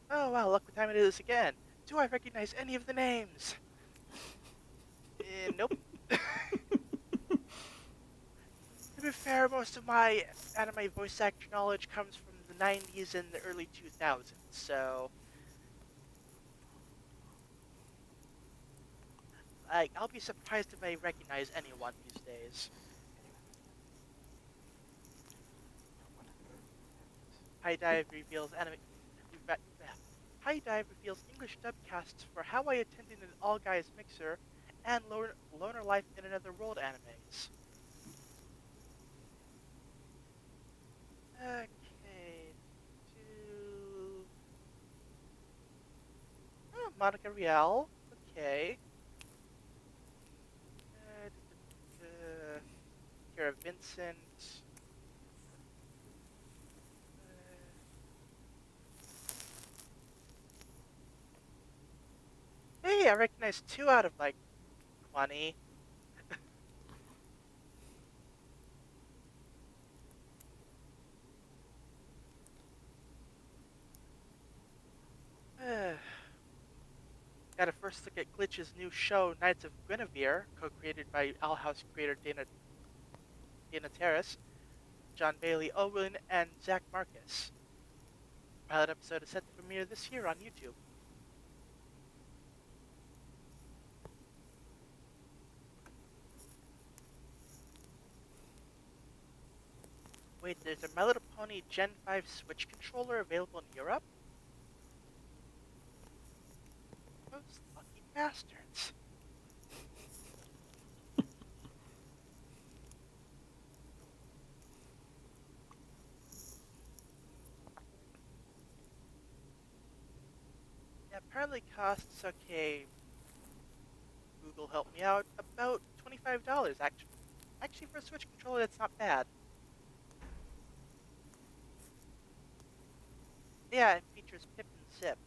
Oh wow, look what time it is again. Do I recognize any of the names? Nope. To be fair, most of my anime voice actor knowledge comes from the 90s and the early 2000s, so I'll be surprised if I recognize anyone these days. High Dive reveals anime. High Dive reveals English dub casts for How I Attended an All Guys Mixer and Loner Life in Another World animes. Okay, to Monica Rial. Okay. Kara Vincent. Uh, hey, I recognize 2 out of like 20. Got a first look at Glitch's new show, Knights of Guinevere, co-created by Owl House creator Dana Terrace, John Bailey Owen, and Zach Marcus. Pilot episode is set to premiere this year on YouTube. Wait, there's a My Little Pony Gen 5 Switch controller available in Europe? Those lucky bastards. Yeah, apparently costs, okay, Google help me out, about $25 actually. Actually, for a Switch controller, that's not bad. Yeah, it features Pip and Zip.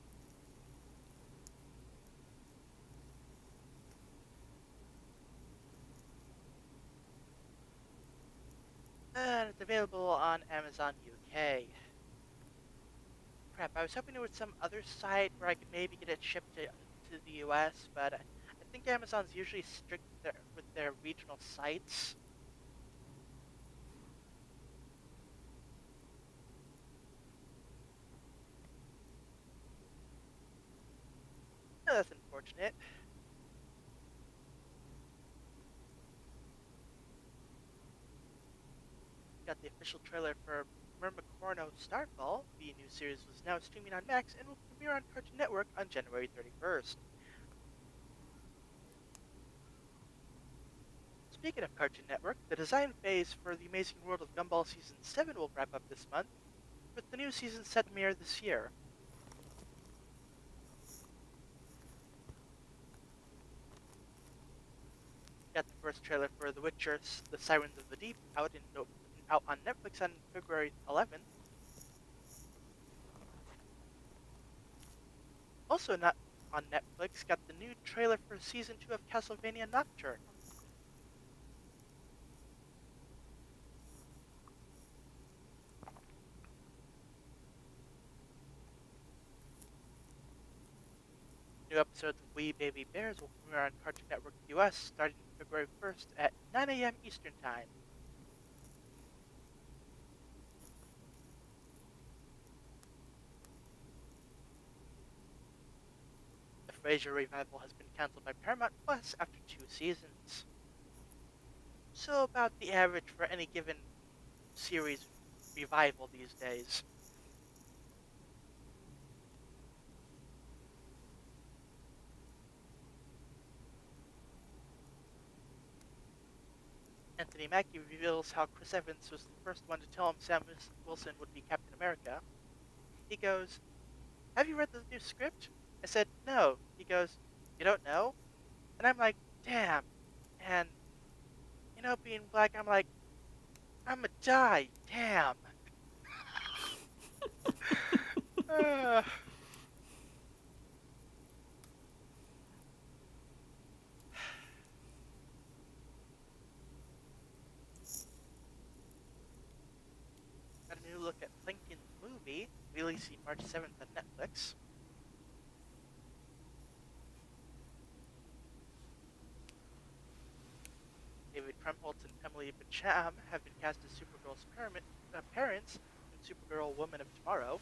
And it's available on Amazon UK. crap, I was hoping there was some other site where I could maybe get it shipped to the US, but I think Amazon's usually strict with their regional sites. Oh, that's unfortunate. Got the official trailer for Mermicorno Starfall. The new series was now streaming on Max and will premiere on Cartoon Network on January 31st. Speaking of Cartoon Network, the design phase for The Amazing World of Gumball Season 7 will wrap up this month, with the new season set to premiere this year. Got the first trailer for The Witcher: The Sirens of the Deep out on Netflix on February 11th. Also not on Netflix, got the new trailer for Season 2 of Castlevania Nocturne. New episodes of We Baby Bears will premiere on Cartoon Network US starting February 1st at 9 a.m. Eastern Time. The Frasier revival has been cancelled by Paramount Plus after 2 seasons. So about the average for any given series revival these days. Anthony Mackie reveals how Chris Evans was the first one to tell him Sam Wilson would be Captain America. He goes, "Have you read the new script?" I said, "No." He goes, "You don't know?" And I'm like, "Damn." And, being black, I'm like, "I'ma die. Damn." uh, a new look at Lincoln the movie, releasing March 7th on Netflix. David Krumholtz and Emily Bacham have been cast as Supergirl's parents in Supergirl Woman of Tomorrow.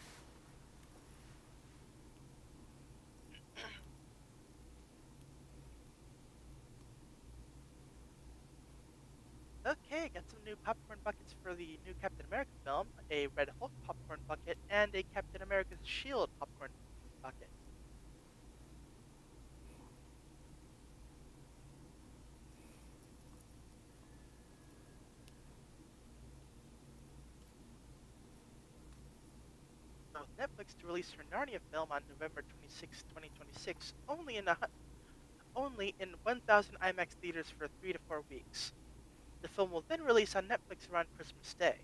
Okay, got some new popcorn buckets for the new Captain America film, a Red Hulk popcorn bucket, and a Captain America's Shield popcorn bucket. With Netflix to release her Narnia film on November 26, 2026, only in 1,000 IMAX theaters for 3 to 4 weeks. The film will then release on Netflix around Christmas Day.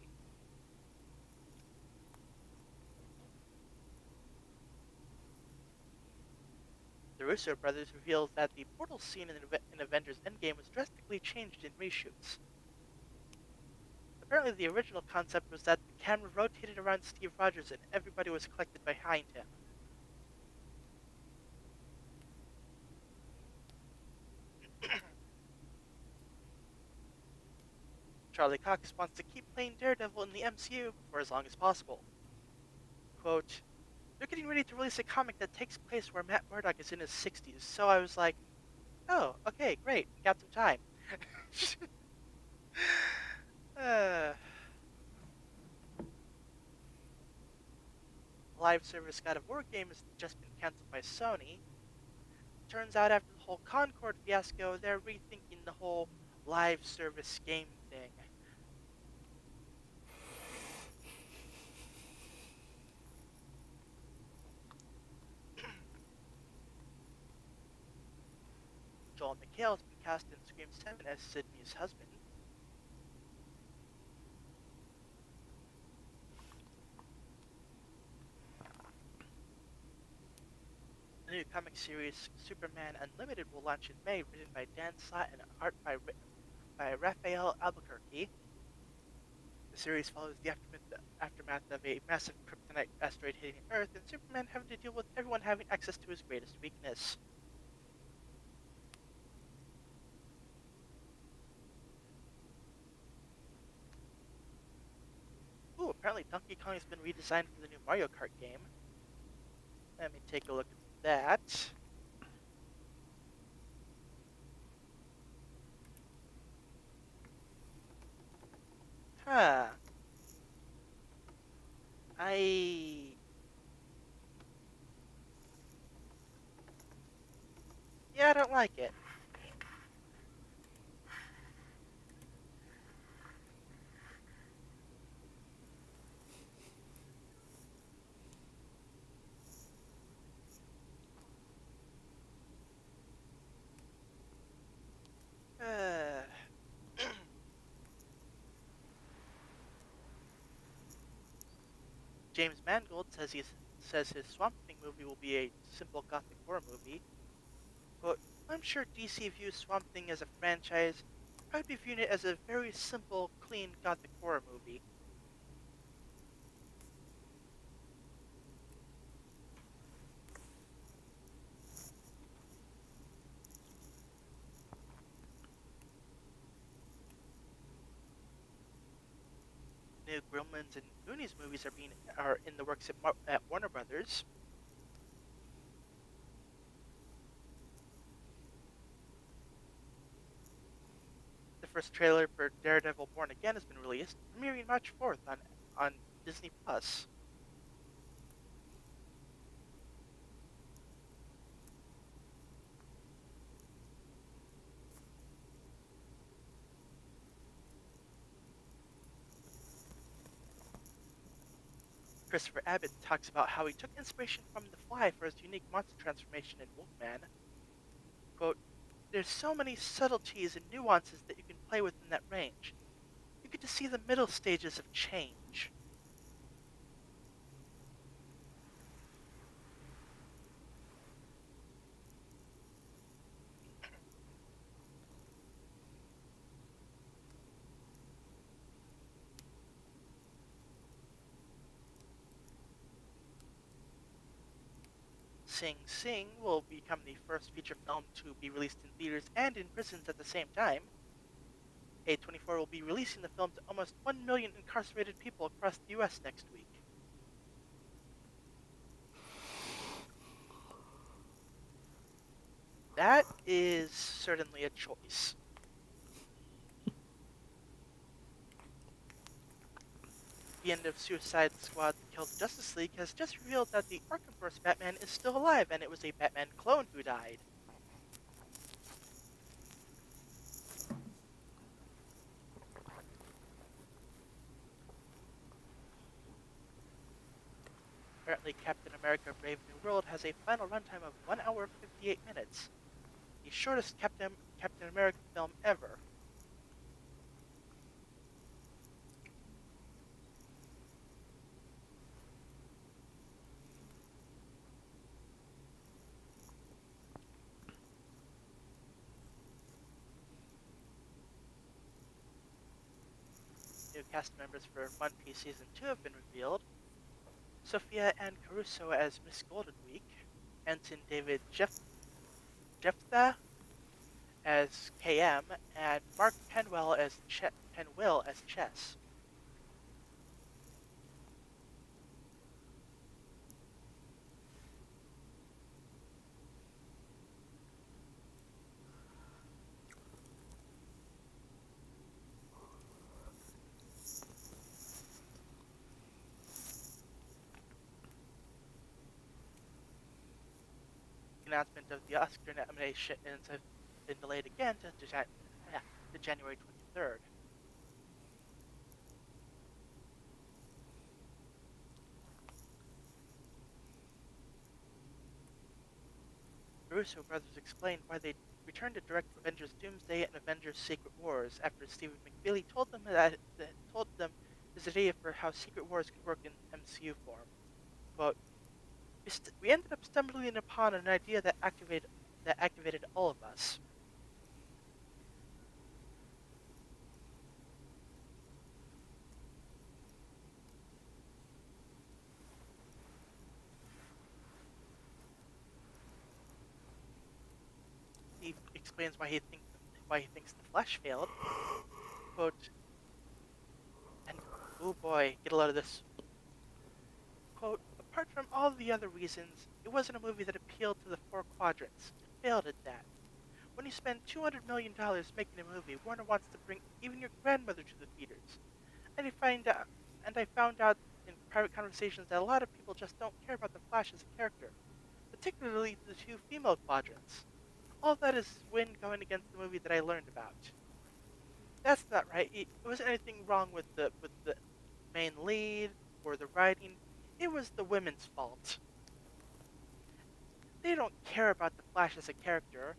The Russo brothers revealed that the portal scene in Avengers Endgame was drastically changed in reshoots. Apparently, the original concept was that the camera rotated around Steve Rogers and everybody was collected behind him. Charlie Cox wants to keep playing Daredevil in the MCU for as long as possible. Quote, "They're getting ready to release a comic that takes place where Matt Murdock is in his 60s, so I was like, oh, okay, great, we got some time." Live service God of War game has just been cancelled by Sony. Turns out after the whole Concord fiasco, they're rethinking the whole live service game thing. Joel McHale has been cast in Scream 7 as Sydney's husband. The new comic series Superman Unlimited will launch in May, written by Dan Slott and art by Raphael Albuquerque. The series follows the aftermath of a massive kryptonite asteroid hitting Earth and Superman having to deal with everyone having access to his greatest weakness. Ooh, apparently Donkey Kong has been redesigned for the new Mario Kart game. Let me take a look at that. Huh. I... Yeah, I don't like it. Uh... James Mangold says his Swamp Thing movie will be a simple gothic horror movie. Quote, I'm sure DC views Swamp Thing as a franchise. I'd be viewing it as a very simple, clean gothic horror movie. New Gremlins and Goonies movies are in the works at Warner Brothers. The first trailer for Daredevil Born Again has been released, premiering March 4th on Disney Plus. Christopher Abbott talks about how he took inspiration from The Fly for his unique monster transformation in Wolfman. Quote, there's so many subtleties and nuances that you can play with in that range. You get to see the middle stages of change. Sing Sing will become the first feature film to be released in theaters and in prisons at the same time. A24 will be releasing the film to almost 1 million incarcerated people across the US next week. That is certainly a choice. The end of Suicide Squad Kill the Justice League has just revealed that the Arkhamverse Batman is still alive and it was a Batman clone who died. Apparently, Captain America Brave New World has a final runtime of 1 hour 58 minutes, the shortest Captain America film ever. New cast members for One Piece Season 2 have been revealed. Sophia Ann Caruso as Miss Golden Week, Ensign David Jephthah as KM, and Mark Penwell as Chess. The announcement of the Oscar nominations have been delayed again to January 23rd. The Russo brothers explained why they returned to direct Avengers Doomsday and Avengers Secret Wars after Stephen McFeely told them his idea for how Secret Wars could work in MCU form. Quote, we ended up stumbling upon an idea that activated all of us. explains why he thinks the Flash failed. Quote, and oh boy, get a load of this. Quote, apart from all the other reasons, it wasn't a movie that appealed to the four quadrants. It failed at that. When you spend $200 million making a movie, Warner wants to bring even your grandmother to the theaters. And I found out in private conversations that a lot of people just don't care about the Flash as a character, particularly the two female quadrants. All that is wind going against the movie that I learned about. That's not right. It wasn't anything wrong with the main lead or the writing. It was the women's fault. They don't care about the Flash as a character.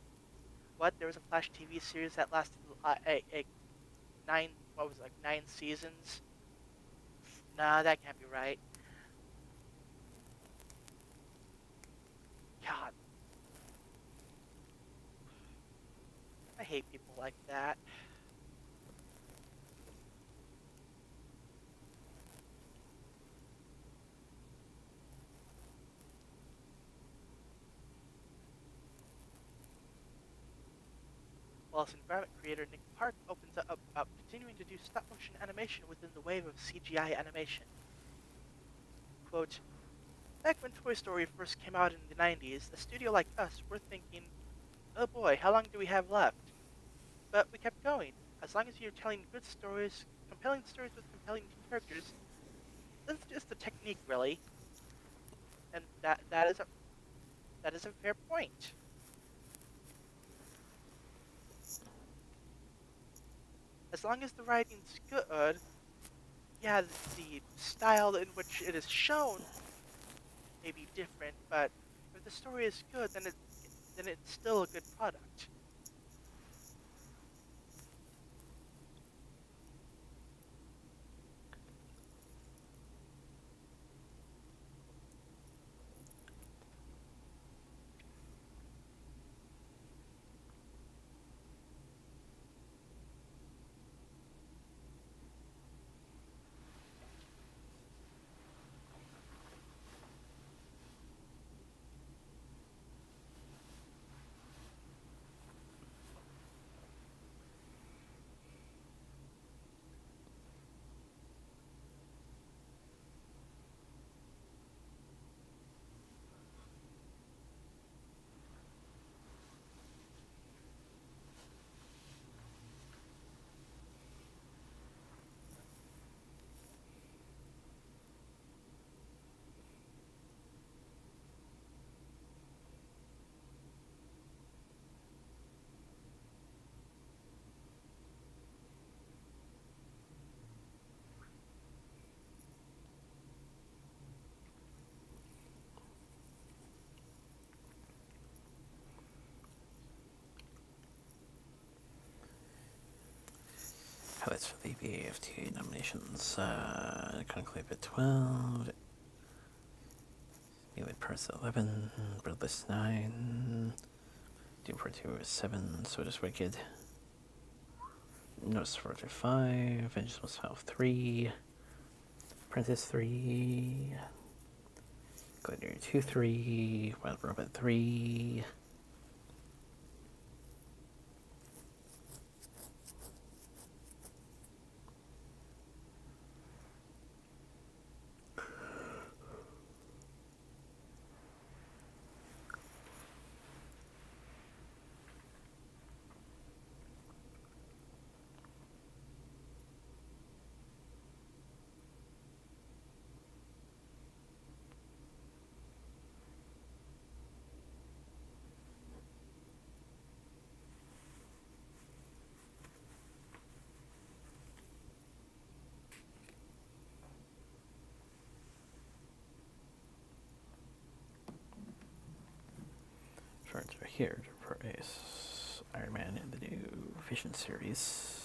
What? There was a Flash TV series that lasted a what was it, like 9 seasons? Nah, that can't be right. God, I hate people like that. Whilst environment creator Nick Park opens up about continuing to do stop-motion animation within the wave of CGI animation. Quote, back when Toy Story first came out in the 90s, a studio like us were thinking, oh boy, how long do we have left? But we kept going. As long as you're telling good stories, compelling stories with compelling characters, that's just a technique, really. And that is a fair point. As long as the writing's good, yeah, the style in which it is shown may be different, but if the story is good, then it's still a good product. Highlights for the BAFTA nominations. Conclave at 12. Melee Purse at 11. Birdless 9. Doom for 2 is 7. So does Wicked. Notice for 5. Vengeance Must Foul 3. Apprentice 3. Gladiator 2 3. Wild Robot 3. Shorts are here to replace Iron Man in the new Vision series.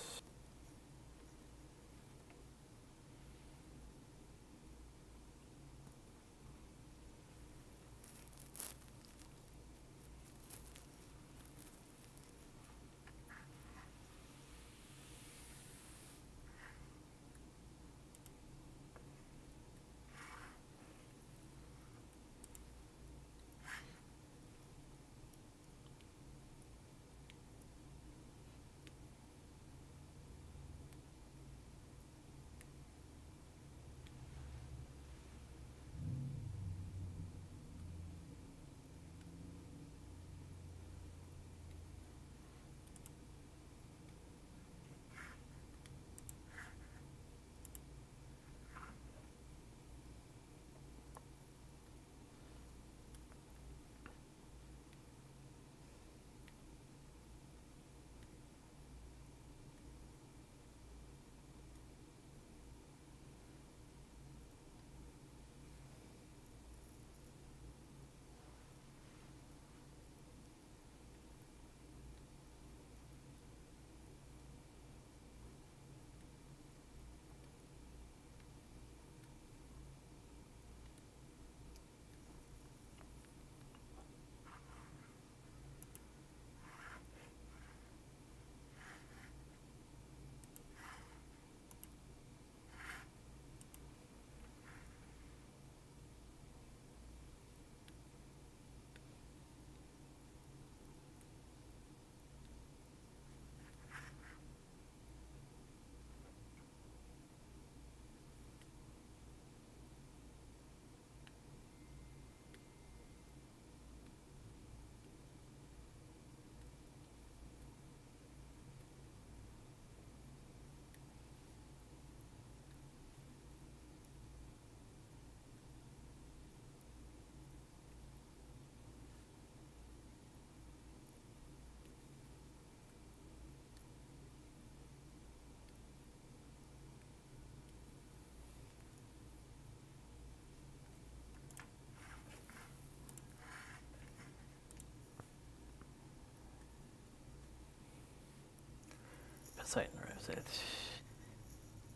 is it?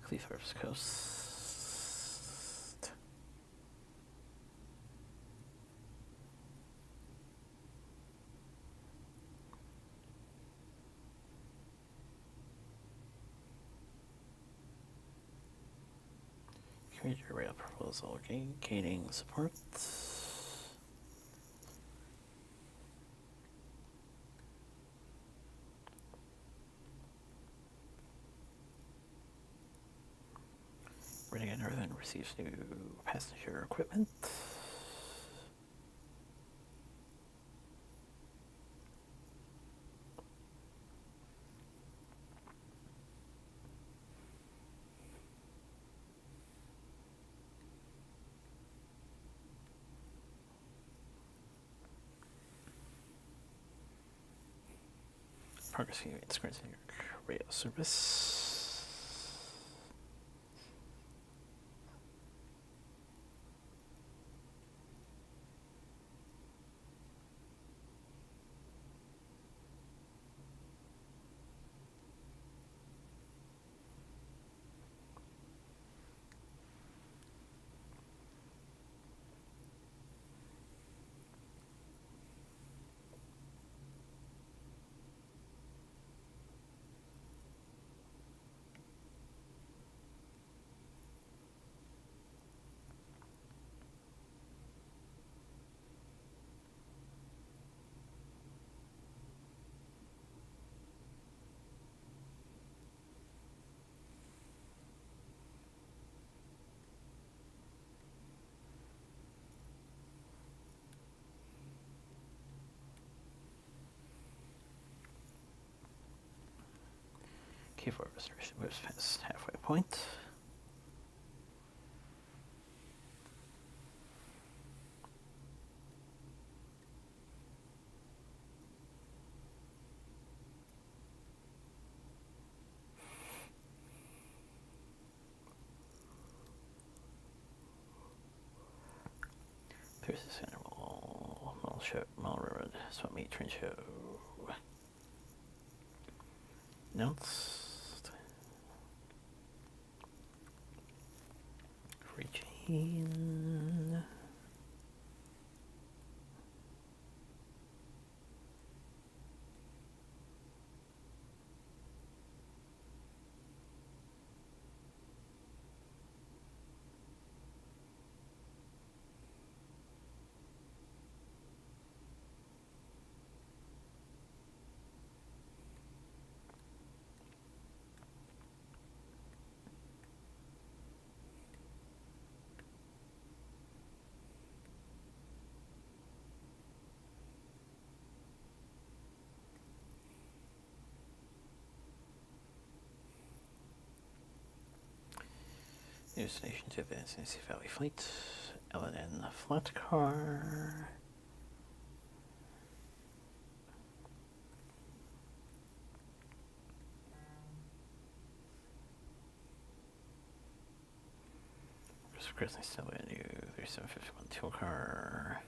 Cleaver's Coast. Creator rail proposal gaining support. Renegade Northern receives new passenger equipment. Progress experiencing rail service. K4 restoration moves past halfway point. Pierces Animal, Mall Railroad, Swap Meet Train Show. Announced. Free chain. New station to the Tennessee Valley Fleet. L&N Flat Car. Presently still a new 3751 tool car.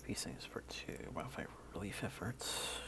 These things for 2 wildfire relief efforts.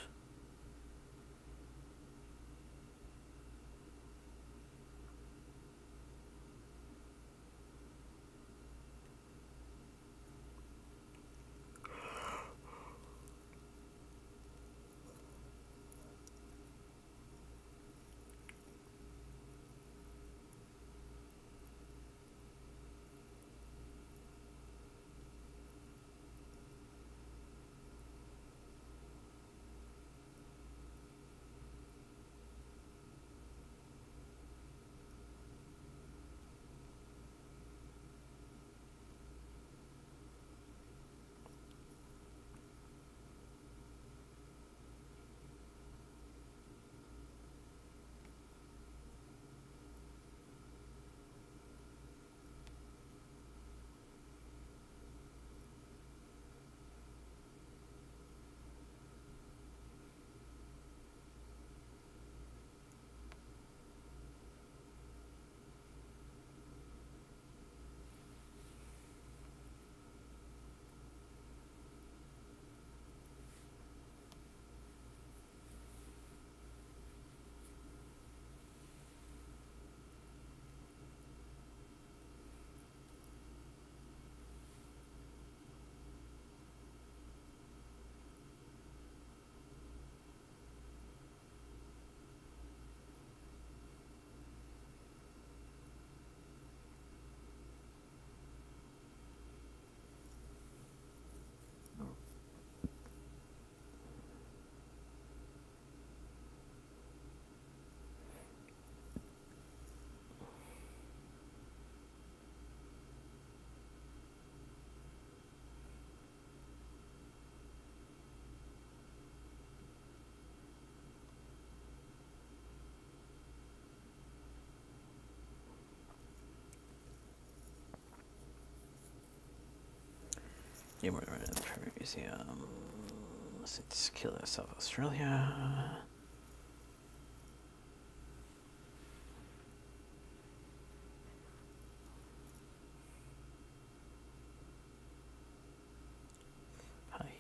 New Private Museum. Since Killer, South Australia.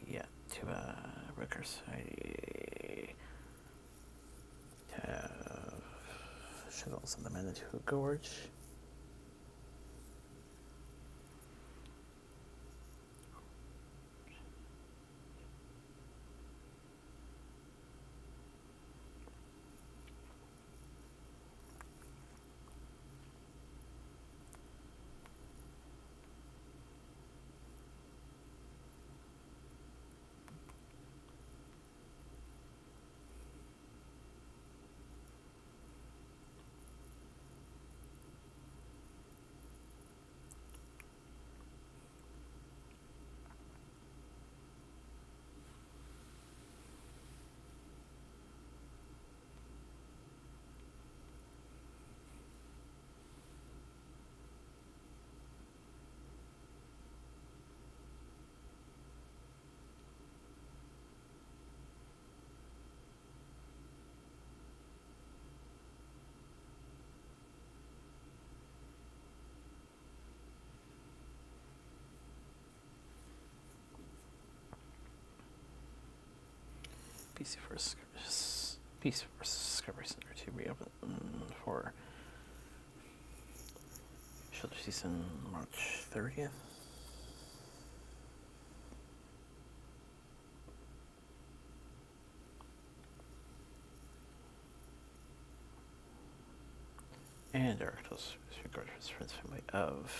Yeah, to Record Society. To shuttles on the Manitoba Gorge. PC Force Discovery Center to reopen for shoulder season March 30th. And articles with regard to his friends family of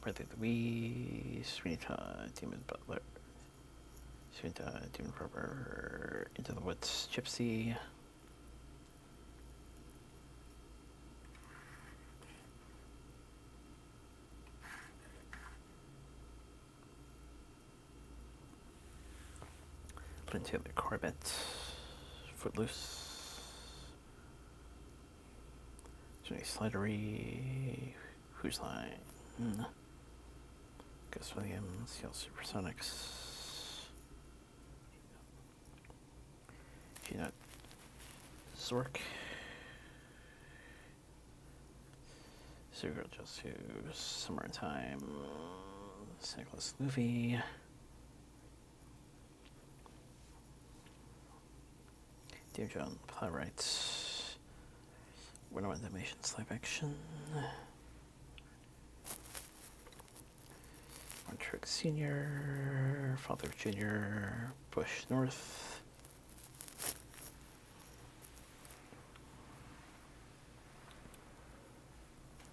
Bradley Louise, Sweeney Todd, Demon Butler, Sweeney Todd, Demon Barber, Into the Woods, Gypsy. Taylor Corbett, Footloose, Johnny Slidery, Who's Line, Gus Williams, Yale Supersonics, Gina Zork, Zero Just Who, Summer in Time, St. Nicholas movie. Dear John Playwrights. Wonder Woman Animations live action. One Trick Senior. Father Junior. Bush North.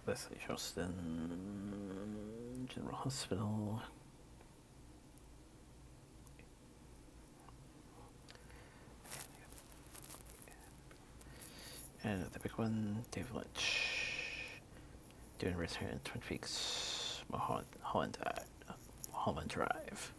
Leslie Charleston. General Hospital. And the big one, David Lynch. Doing Return in Twin Peaks, Holland Drive.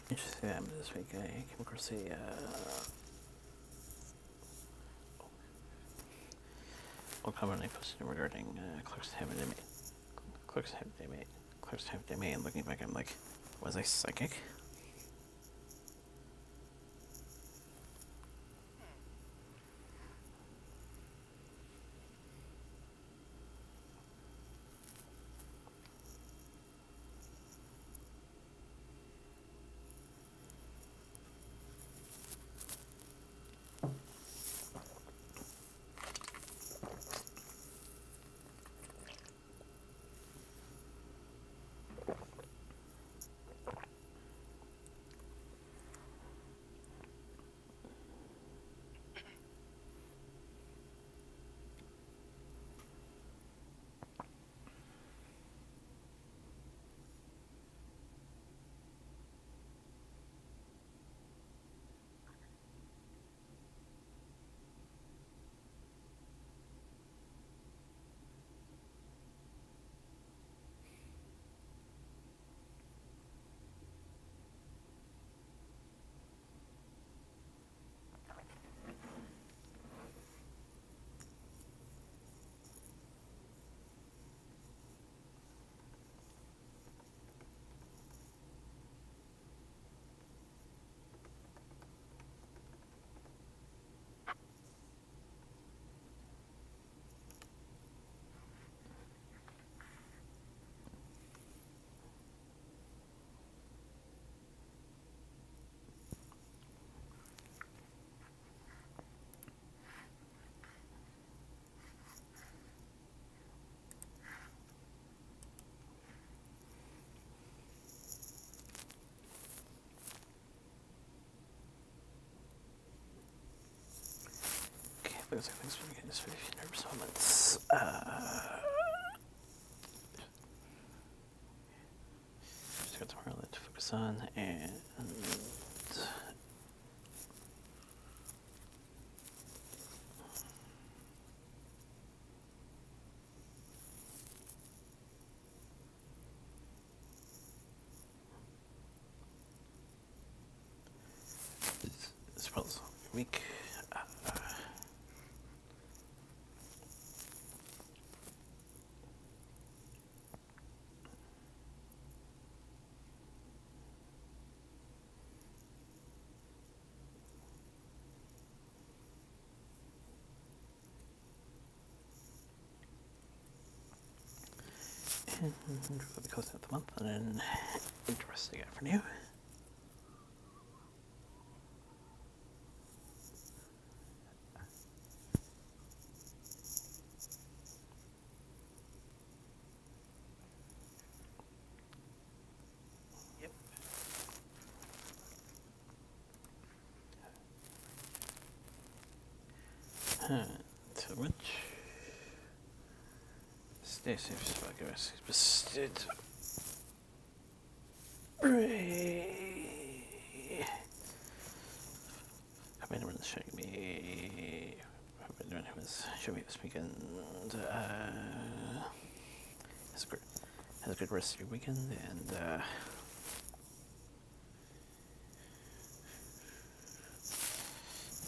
Interesting. This week I came across a old comment I posted regarding Clark's Haven't They Made. Clark's Haven't They Made. Clark's Haven't They Made. And looking back, I'm like, was I psychic? Looks like things are getting just for a few nervous moments. Just got tomorrow to focus on, and it's probably a week. And we'll be closing out the month on an interesting afternoon. Yep. To which stay safe, spot busted. I've been showing me. I've been doing him showing me this weekend. Has a good rest of your weekend, and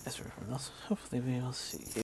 as for everyone else, hopefully we'll see you.